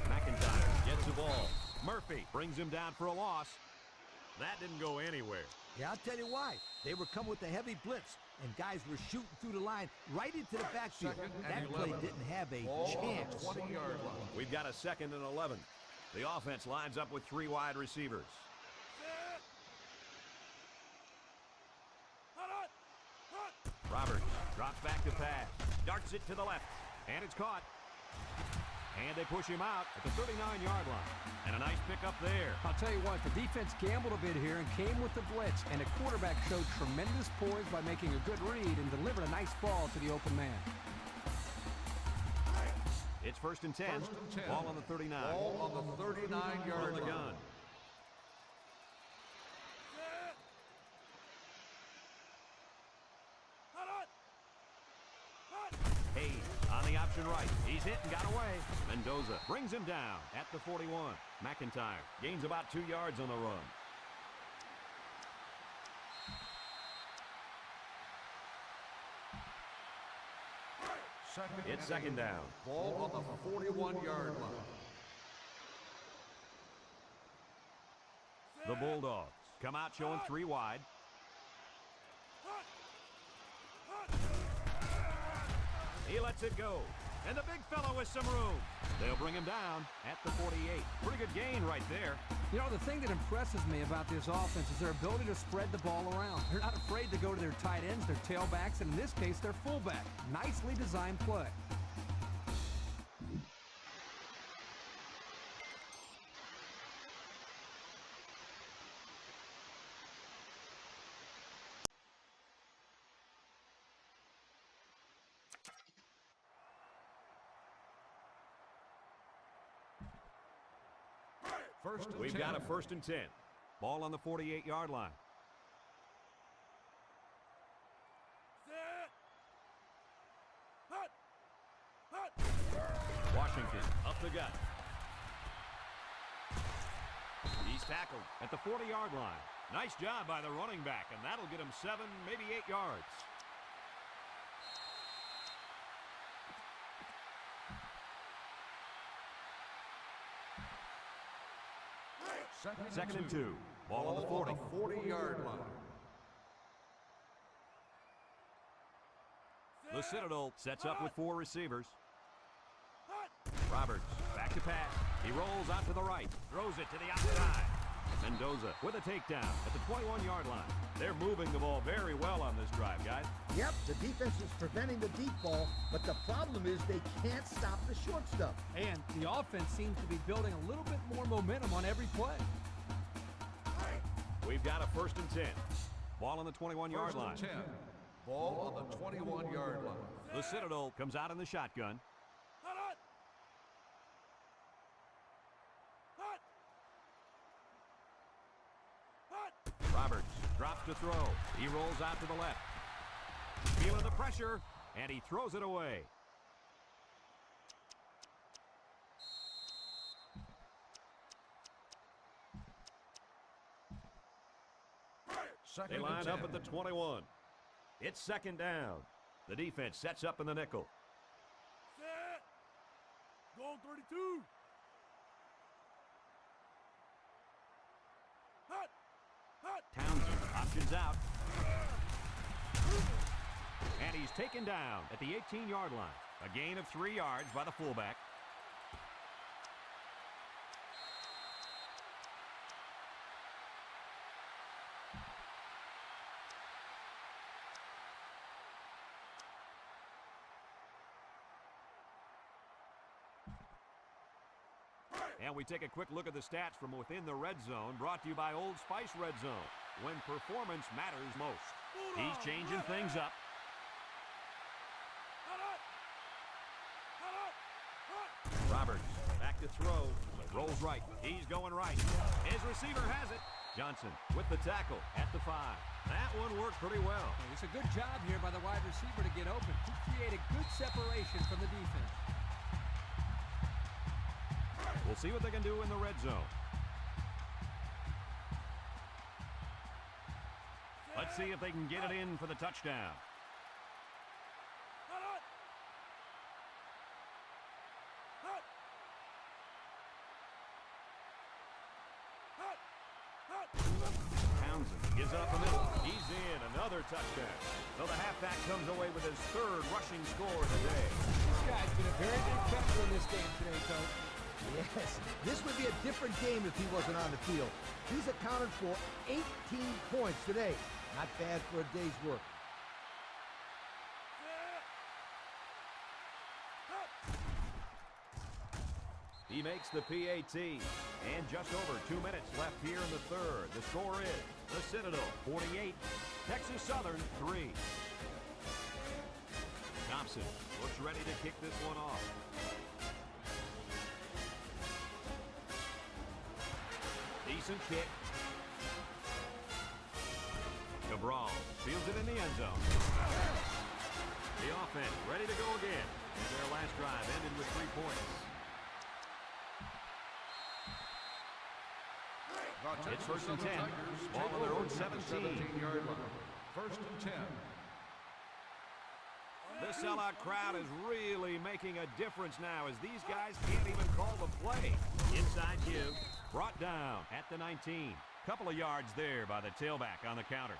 McIntyre gets the ball. Murphy brings him down for a loss. That didn't go anywhere. Yeah, I'll tell you why. They were coming with a heavy blitz, and guys were shooting through the line right into the backfield. That play didn't have a chance. 20-yard line. We've got a 2nd and 11. The offense lines up with 3 wide receivers. Roberts drops back to pass. Darts it to the left. And it's caught. And they push him out at the 39-yard line. And a nice pickup there. I'll tell you what, the defense gambled a bit here and came with the blitz, and the quarterback showed tremendous poise by making a good read and delivered a nice ball to the open man. It's 1st and 10. Ball on the 39. Ball on the 39-yard On the line. gun. Hayes on the option right. He's hit and got away. Mendoza brings him down at the 41. McIntyre gains about 2 yards on the run. It's 2nd down. Ball on the 41-yard line. The Bulldogs come out showing 3 wide. He lets it go. And the big fella with some room. They'll bring him down at the 48. Pretty good gain right there. You know, the thing that impresses me about this offense is their ability to spread the ball around. They're not afraid to go to their tight ends, their tailbacks, and in this case, their fullback. Nicely designed play. We've got a 1st and 10. Ball on the 48-yard line. Washington up the gut. He's tackled at the 40-yard line. Nice job by the running back, and that'll get him 7, maybe 8 yards. Second and 2. Ball on the 40. 40-yard line. The Citadel sets up with 4 receivers. Roberts back to pass. He rolls out to the right. Throws it to the outside. Mendoza with a takedown at the 21-yard line. They're moving the ball very well on this drive, guys. Yep, the defense is preventing the deep ball, but the problem is they can't stop the short stuff. And the offense seems to be building a little bit more momentum on every play. We've got a 1st and 10. Ball on the 21-yard line. 10. Ball on the 21-yard line. The Citadel comes out in the shotgun. Roberts drops to throw. He rolls out to the left. Feeling the pressure, and he throws it away. They line up at the 21. It's 2nd down. The defense sets up in the nickel. Set. Goal 32. Hut. Hut. Townsend options out. And he's taken down at the 18-yard line. A gain of 3 yards by the fullback. And we take a quick look at the stats from within the red zone, brought to you by Old Spice Red Zone, when performance matters most. He's changing things up. Roberts back to throw. Rolls right. He's going right. His receiver has it. Johnson with the tackle at the 5. That one worked pretty well. And it's a good job here by the wide receiver to get open. He created good separation from the defense. We'll see what they can do in the red zone. Let's see if they can get it in for the touchdown. Townsend gives it up the middle. He's in. Another touchdown. So the halfback comes away with his 3rd rushing score of the day. This guy's been a very big factor in this game today, Coach. Yes, this would be a different game if he wasn't on the field. He's accounted for 18 points today. Not bad for a day's work. He makes the PAT. And just over 2 minutes left here in the 3rd. The score is the Citadel 48, Texas Southern 3. Thompson looks ready to kick this one off. Decent kick. Cabral fields it in the end zone. The offense ready to go again. And their last drive ended with 3 points. It's 1st and 10. Ball on their own 17-yard line. 1st and 10. The sellout crowd is really making a difference now as these guys can't even call the play. Inside give, brought down at the 19. Couple of yards there by the tailback on the counter.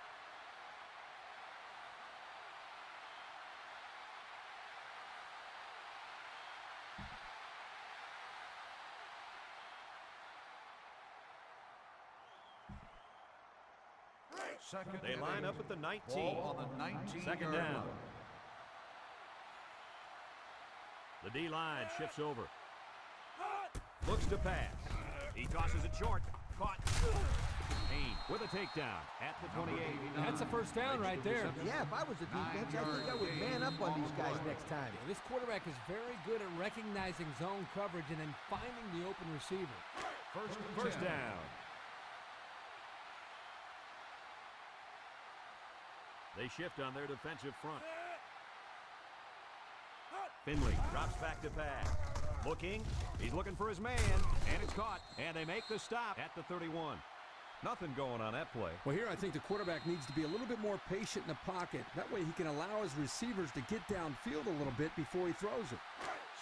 Second They and line 8. up at the 19. Ball on the 19-yard Second down. line. The D-line shifts over. Looks to pass. He tosses it short. Caught. Payne with a takedown at the 28. That's a first down right there. Yeah, if I was the defense, I think I would man up on these guys next time. Yeah, this quarterback is very good at recognizing zone coverage and then finding the open receiver. First down. They shift on their defensive front. Finley drops back to pass. Looking. He's looking for his man. And it's caught. And they make the stop at the 31. Nothing going on that play. Well, here I think the quarterback needs to be a little bit more patient in the pocket. That way he can allow his receivers to get downfield a little bit before he throws it.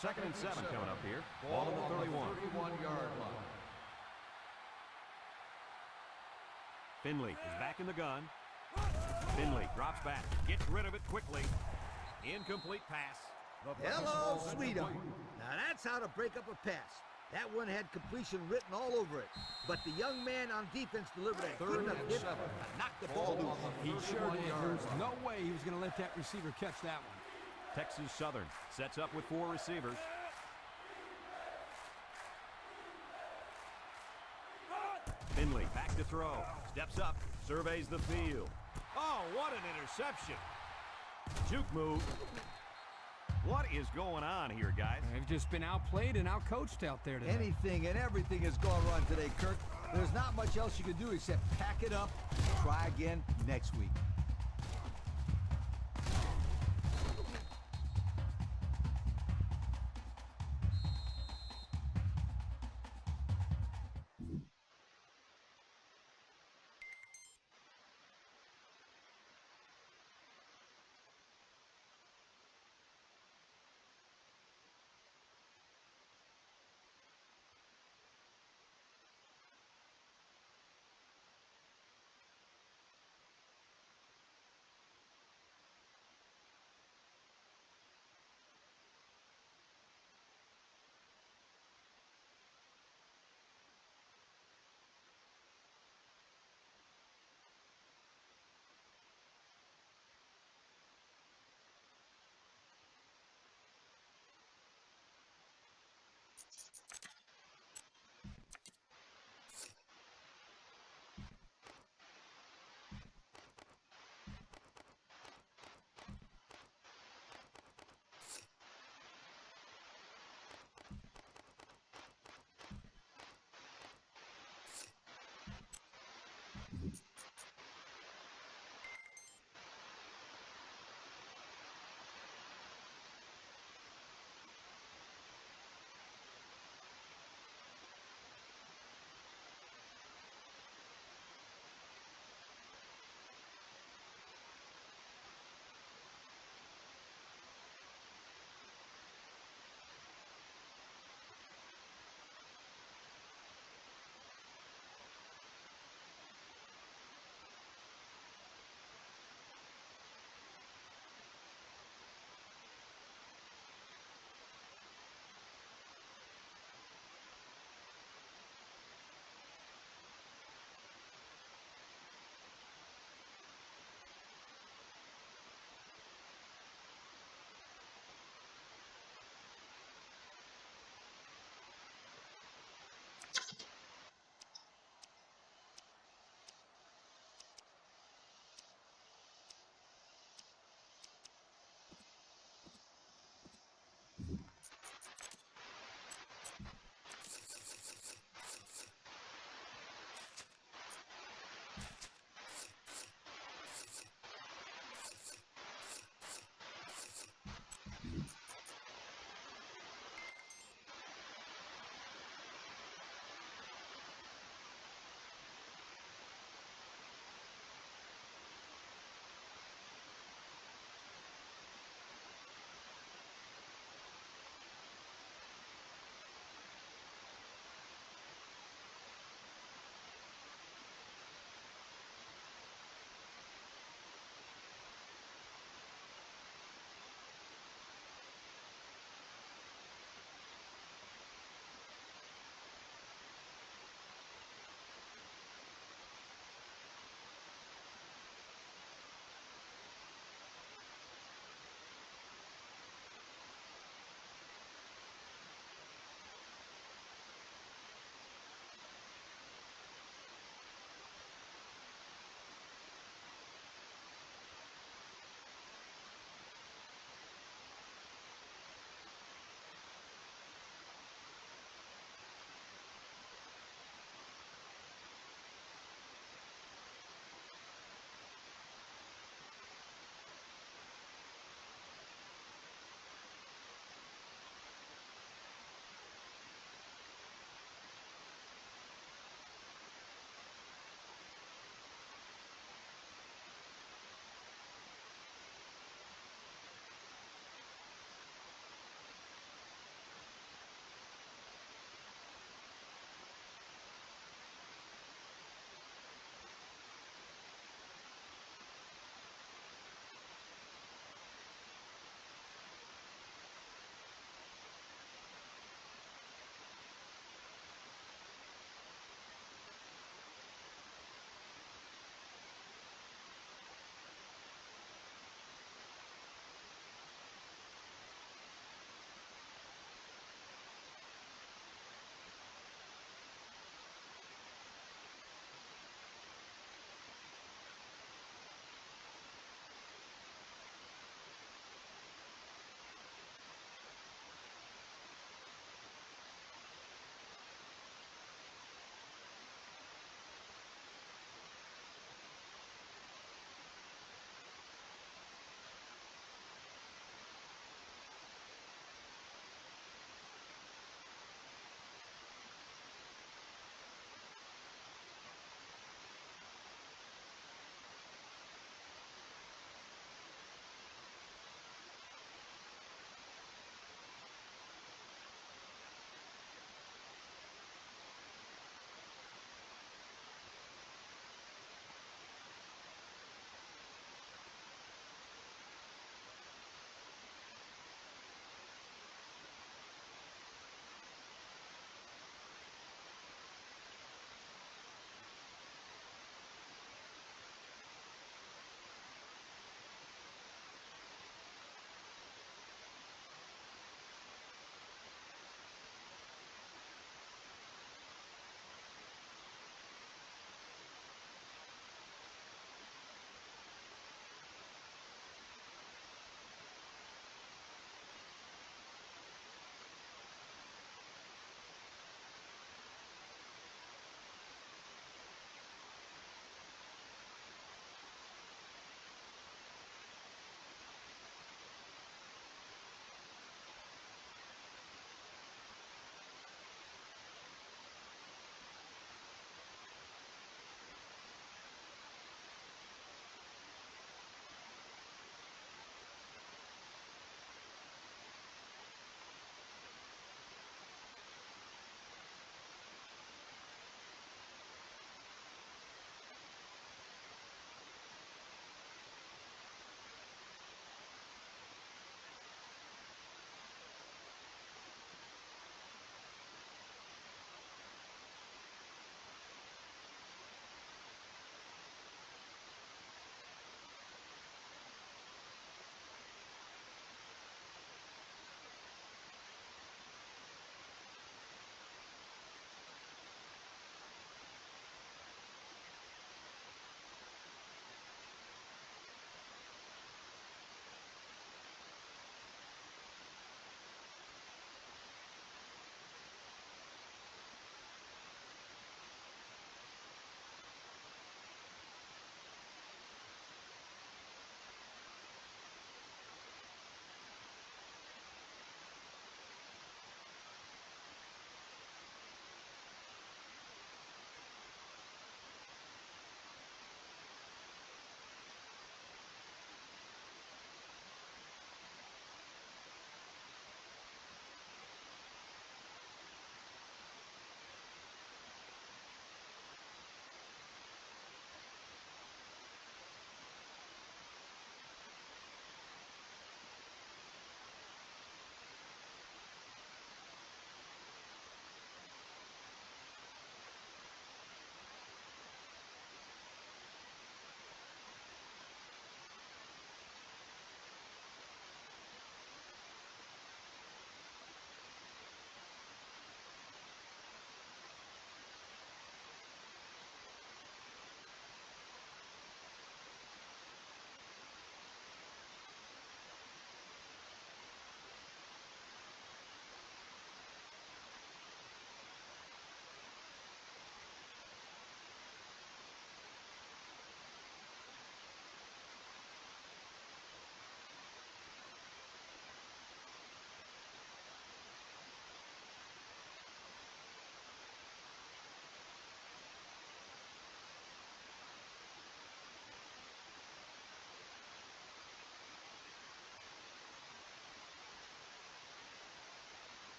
Second and 7 coming up here. Ball Ball on the 31. 31-yard line. Finley is back in the gun. Finley drops back. Gets rid of it quickly. Incomplete pass. Hello, sweet home. Now that's how to break up a pass. That one had completion written all over it. But the young man on defense delivered a good enough hit to knock the ball loose. He sure did. There's no way he was going to let that receiver catch that one. Texas Southern sets up with 4 receivers. Finley back to throw. Steps up. Surveys the field. Oh, what an interception. Juke move. What is going on here, guys? They've just been outplayed and outcoached out there today. Anything and everything has gone wrong today, Kirk. There's not much else you can do except pack it up and try again next week.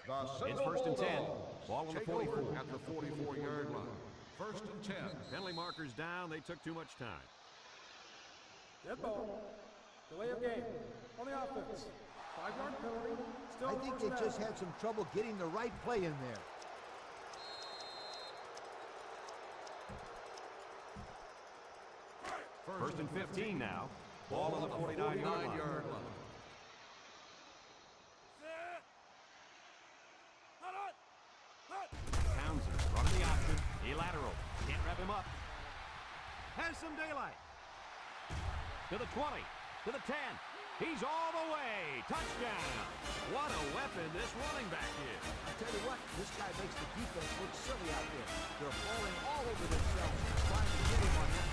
It's first and 10. Ball on the Take 44. over at the 44-yard line. First and 10. Penalty markers down. They took too much time. Dead ball. Delay of game. On the offense. 5-yard penalty. Still I think they just had some trouble getting the right play in there. First and 15 now. Ball on the 49-yard line. Townsend running the option. He lateral. Can't wrap him up. Has some daylight. To the 20. To the 10. He's all the way. Touchdown. What a weapon this running back is. I tell you what, this guy makes the defense look silly out there. They're falling all over themselves trying to get him on that.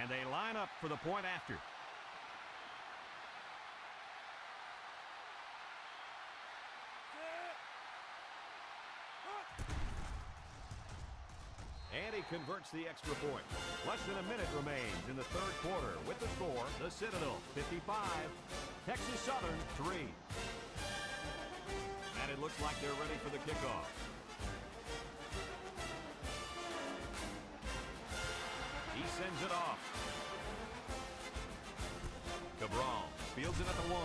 And they line up for the point after. And he converts the extra point. Less than a minute remains in the third quarter. With the score, the Citadel 55, Texas Southern 3. And it looks like they're ready for the kickoff. He sends it off. Cabral fields it at the 1.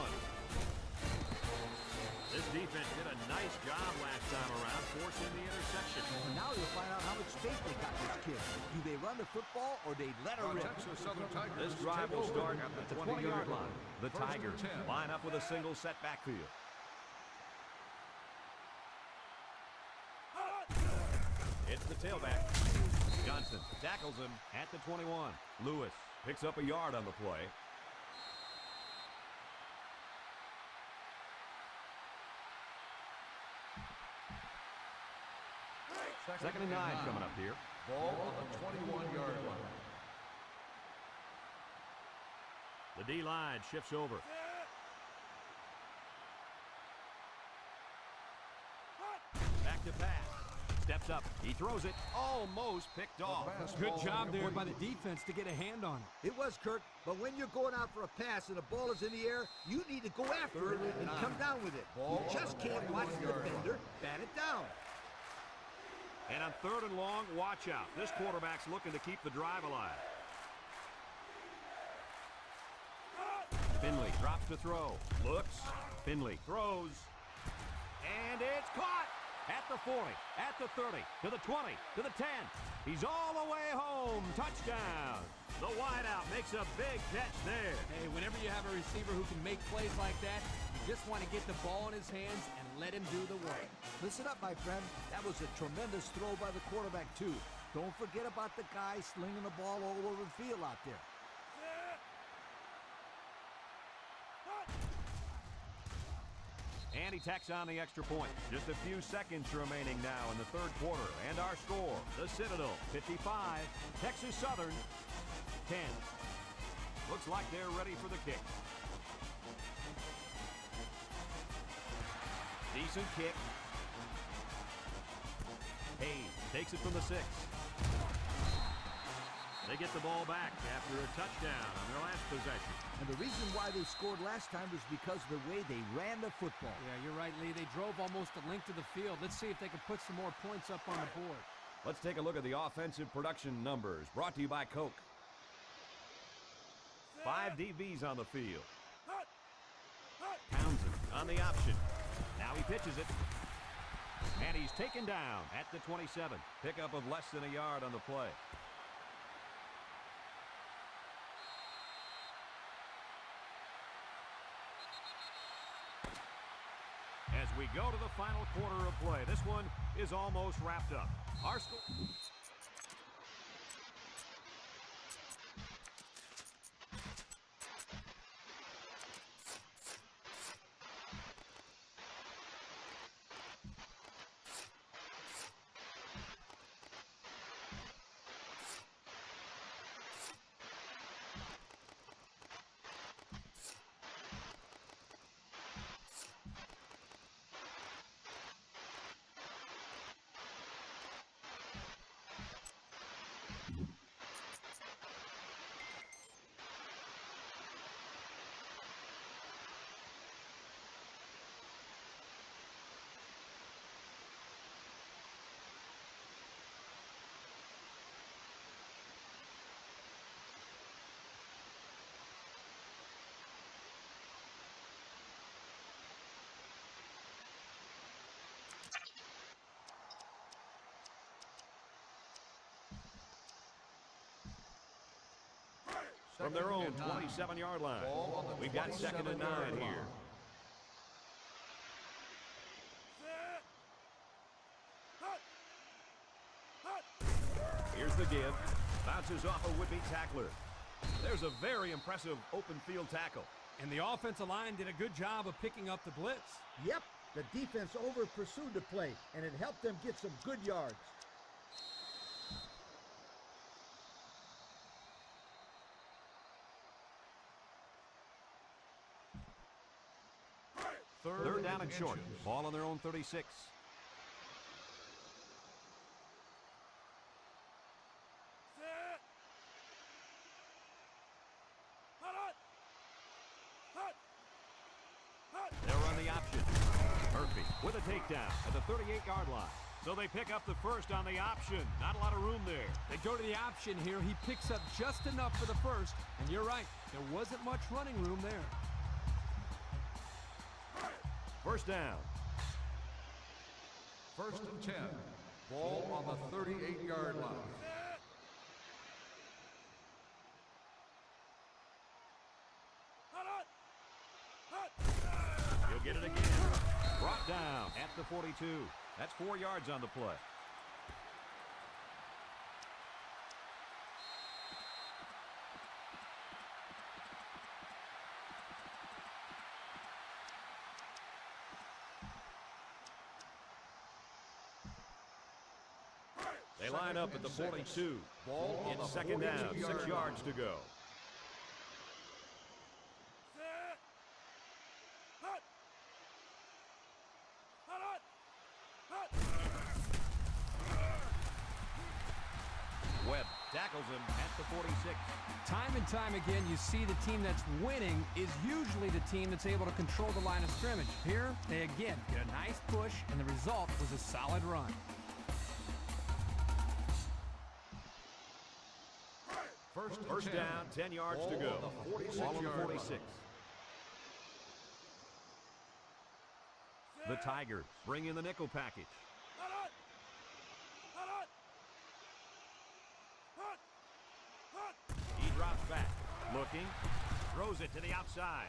This defense did a nice job last time around, forcing the interception. And now you'll find out how much faith they got this kid. Do they run the football or they let her rip? Texas Southern Tigers. This drive will start at at the 20-yard line. The First and Tigers 10. line up with a single set backfield. It's the tailback. Johnson tackles him at the 21. Lewis picks up a yard on the play. Second and 9 coming up here. Ball on the 21-yard line. The D-line shifts over. Back to pass. Steps up. He throws it. Almost picked off. Good job there by the defense to get a hand on it. It was, Kurt, but when you're going out for a pass and the ball is in the air, you need to go after it and come down with it. You just can't watch the defender bat it down. And on third and long, watch out. This quarterback's looking to keep the drive alive. Finley drops to throw. Looks. Finley throws. And it's caught! At the 40, at the 30, to the 20, to the 10. He's all the way home. Touchdown. The wideout makes a big catch there. Hey, whenever you have a receiver who can make plays like that, you just want to get the ball in his hands and let him do the work. Listen up, my friend. That was a tremendous throw by the quarterback, too. Don't forget about the guy slinging the ball all over the field out there. And he tacks on the extra point. Just a few seconds remaining now in the third quarter. And our score, the Citadel 55, Texas Southern 10. Looks like they're ready for the kick. Decent kick. Hayes takes it from the 6. They get the ball back after a touchdown on their last possession. And the reason why they scored last time was because of the way they ran the football. Yeah, you're right, Lee. They drove almost a length of the field. Let's see if they can put some more points up on the board. Let's take a look at the offensive production numbers brought to you by Coke. 5 DBs on the field. Townsend on the option. Now he pitches it. And he's taken down at the 27. Pickup of less than a yard on the play. As we go to the final quarter of play, this one is almost wrapped up. Our score... from their own 27-yard line. We've got 2nd and 9 here. Here's the give. Bounces off a would-be tackler. There's a very impressive open field tackle. And the offensive line did a good job of picking up the blitz. Yep, the defense over-pursued the play, and it helped them get some good yards. Third down and short. Ball on their own 36. They'll run the option. Murphy with a takedown at the 38-yard line. So they pick up the first on the option. Not a lot of room there. They go to the option here. He picks up just enough for the first. And you're right, there wasn't much running room there. First down. 1st and 10. Ball on the 38-yard line. He'll get it again. Brought down at the 42. That's 4 yards on the play. They line up at the 42. It's 2nd down, 6 yards to go. Webb tackles him at the 46. Time and time again, you see the team that's winning is usually the team that's able to control the line of scrimmage. Here, they again get a nice push, and the result was a solid run. First down, 10 yards to go. Ball on the 46. The Tigers bring in the nickel package. He drops back, looking, throws it to the outside,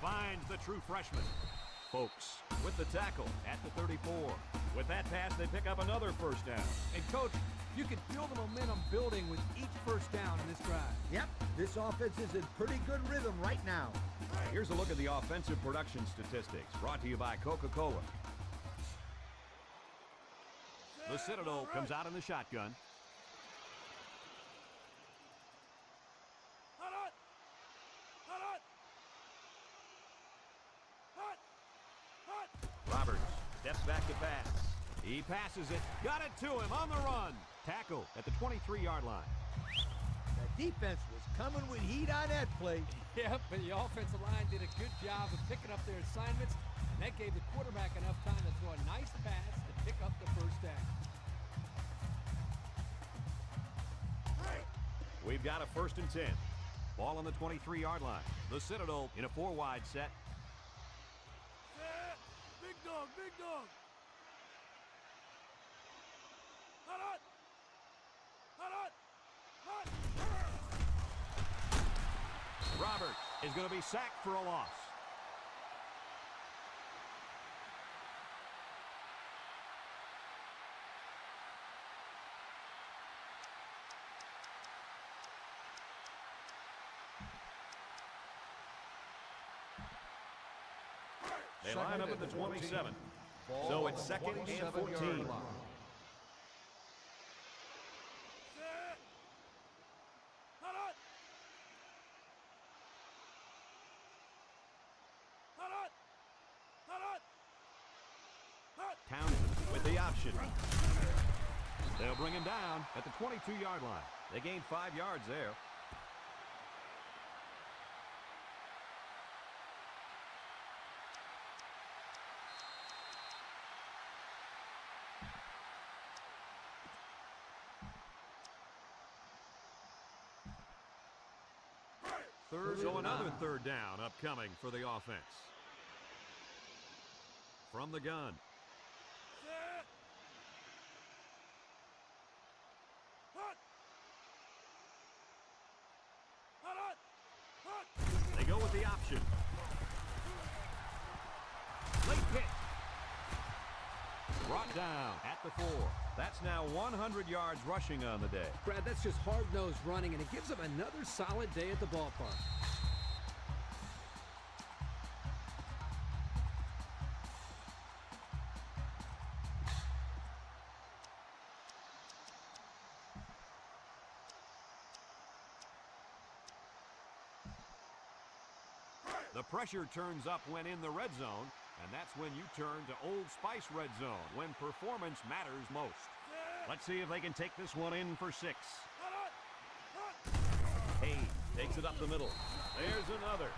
finds the true freshman. Folks with the tackle at the 34. With that pass, they pick up another first down. And Coach, you can feel the momentum building with each first down in this drive. Yep, this offense is in pretty good rhythm right now. Here's a look at the offensive production statistics, brought to you by Coca-Cola. The Citadel comes out in the shotgun. Roberts steps back to pass. He passes it, got it to him on the run. Tackle at the 23-yard line. The defense was coming with heat on that play. Yep, but the offensive line did a good job of picking up their assignments, and that gave the quarterback enough time to throw a nice pass to pick up the first down. We've got a 1st and 10. Ball on the 23-yard line. The Citadel in a 4-wide set. Big dog, big dog. Roberts is going to be sacked for a loss. They line up at the 27. So it's 2nd and 14. Townsend with the option. They'll bring him down at the 22-yard line. They gained 5 yards there. So another 3rd down upcoming for the offense. From the gun. with the option. Late pitch. Brought down at the 4. That's now 100 yards rushing on the day. Brad, that's just hard-nosed running, and it gives them another solid day at the ballpark. The pressure turns up when in the red zone, and that's when you turn to Old Spice red zone, when performance matters most. Let's see if they can take this one in for 6. Hayes takes it up the middle. There's another.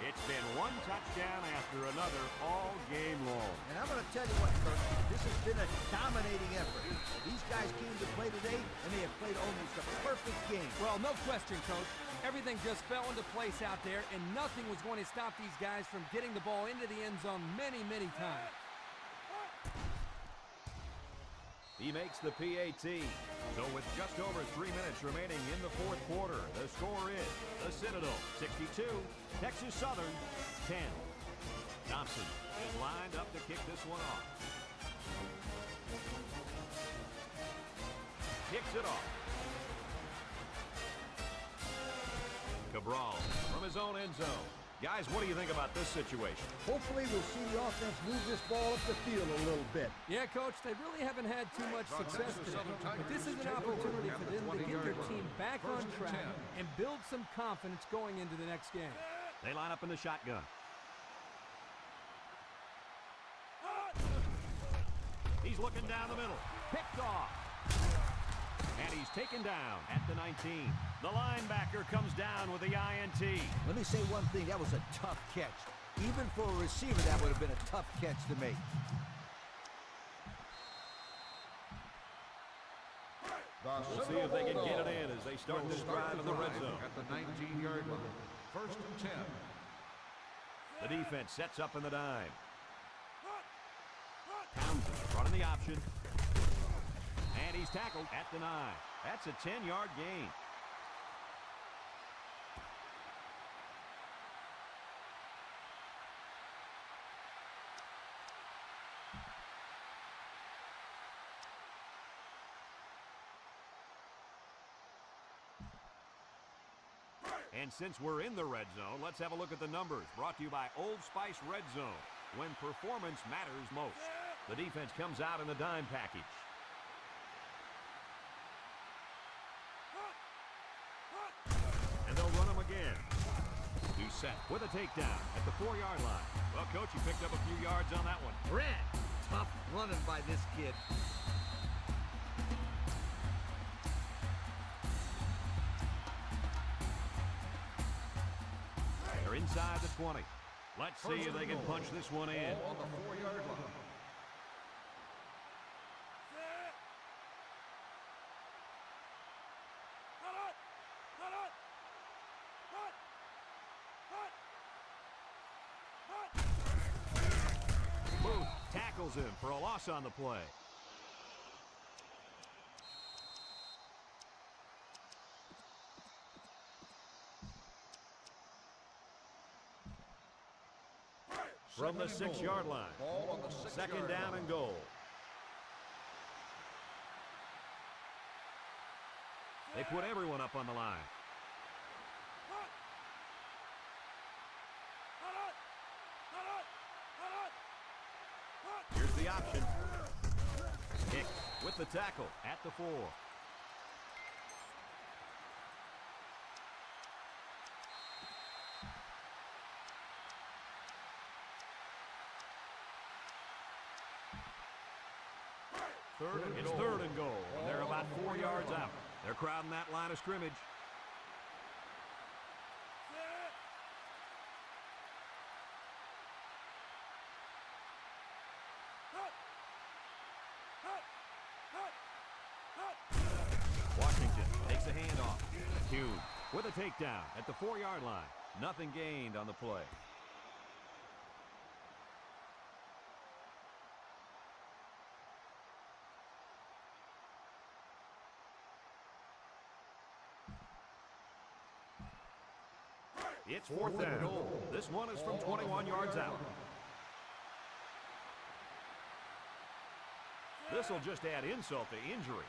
It's been one touchdown after another all game long. And I'm going to tell you what, Kirk, this has been a dominating effort. These guys came to play today, and they have played almost a perfect game. Well, no question, Coach. Everything just fell into place out there, and nothing was going to stop these guys from getting the ball into the end zone many, many times. He makes the PAT. So with just over 3 minutes remaining in the fourth quarter, the score is the Citadel 62, Texas Southern 10. Thompson is lined up to kick this one off. Kicks it off. Cabral from his own end zone. Guys, what do you think about this situation? Hopefully we'll see the offense move this ball up the field a little bit. Yeah, Coach, they really haven't had too much success today, but this is an opportunity for them to get their team back on track and build some confidence going into the next game. They line up in the shotgun. He's looking down the middle. Picked off. And he's taken down at the 19. The linebacker comes down with the INT. Let me say one thing. That was a tough catch. Even for a receiver, that would have been a tough catch to make. We'll see if they can get it in as they start this drive in the red zone. At the 19-yard line. 1st and 10. The defense sets up in the dime. Townsend running the option. And he's tackled at the 9. That's a 10-yard gain. And since we're in the red zone, let's have a look at the numbers. Brought to you by Old Spice Red Zone, when performance matters most. The defense comes out in the dime package. And they'll run him again. He's set with a takedown at the 4-yard line. Well, Coach, you picked up a few yards on that one. Brad, tough running by this kid. They're inside the 20. Let's see if they can punch this one in. Ball on the 4-yard line. Booth tackles him for a loss on the play. From the 6-yard line. Ball on the 6-yard Second down and goal. They put everyone up on the line. Here's the option. Hicks with the tackle at the 4. It's third and goal, and they're about 4 yards out. They're crowding that line of scrimmage. Washington takes a handoff. Hughes with a takedown at the 4-yard line. Nothing gained on the play. It's fourth down. This one is from 21 yards out. This will just add insult to injury.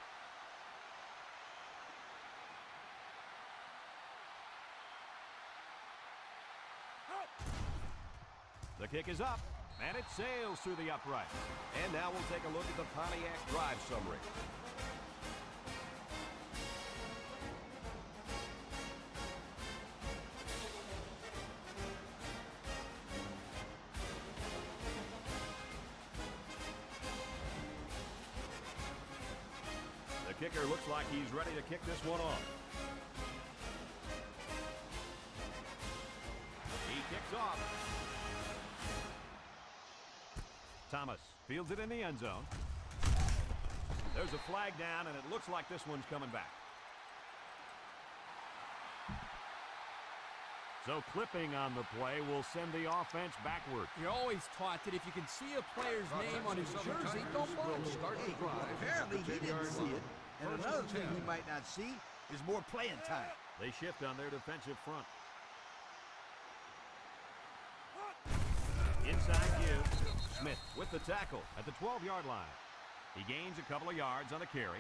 The kick is up, and it sails through the upright. And now we'll take a look at the Pontiac drive summary. The kicker looks like he's ready to kick this one off. He kicks off. Thomas fields it in the end zone. There's a flag down, and it looks like this one's coming back. So clipping on the play will send the offense backward. You're always taught that if you can see a player's name on his jersey, don't bunch. Hey, apparently he didn't see it. And another thing he might not see is more playing time. They shift on their defensive front. Inside give. Smith with the tackle at the 12-yard line. He gains a couple of yards on the carry.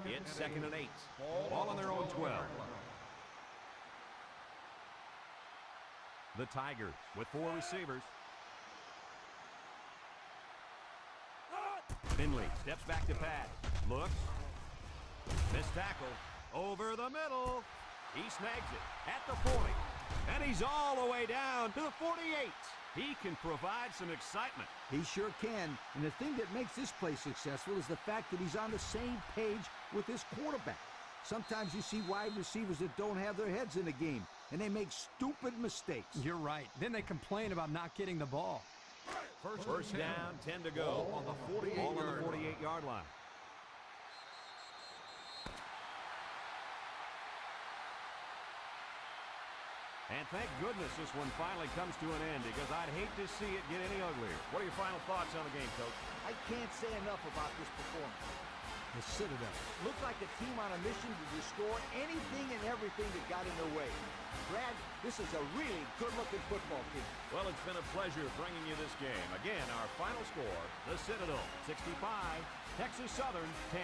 It's second and 8. Ball on their own 12. The Tigers with 4 receivers. Finley steps back to pass. Looks. Missed tackle. Over the middle. He snags it at the 40. And he's all the way down to the 48. He can provide some excitement. He sure can. And the thing that makes this play successful is the fact that he's on the same page with his quarterback. Sometimes you see wide receivers that don't have their heads in the game, and they make stupid mistakes. You're right. Then they complain about not getting the ball. First down, 10 to go. Ball on the 48-yard line. And thank goodness this one finally comes to an end, because I'd hate to see it get any uglier. What are your final thoughts on the game, Coach? I can't say enough about this performance. The Citadel. Looked like a team on a mission to destroy anything and everything that got in their way. Brad, this is a really good-looking football team. Well, it's been a pleasure bringing you this game. Again, our final score, the Citadel 65, Texas Southern 10.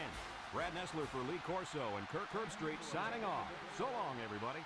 Brad Nessler for Lee Corso and Kirk Herbstreit signing off. So long, everybody.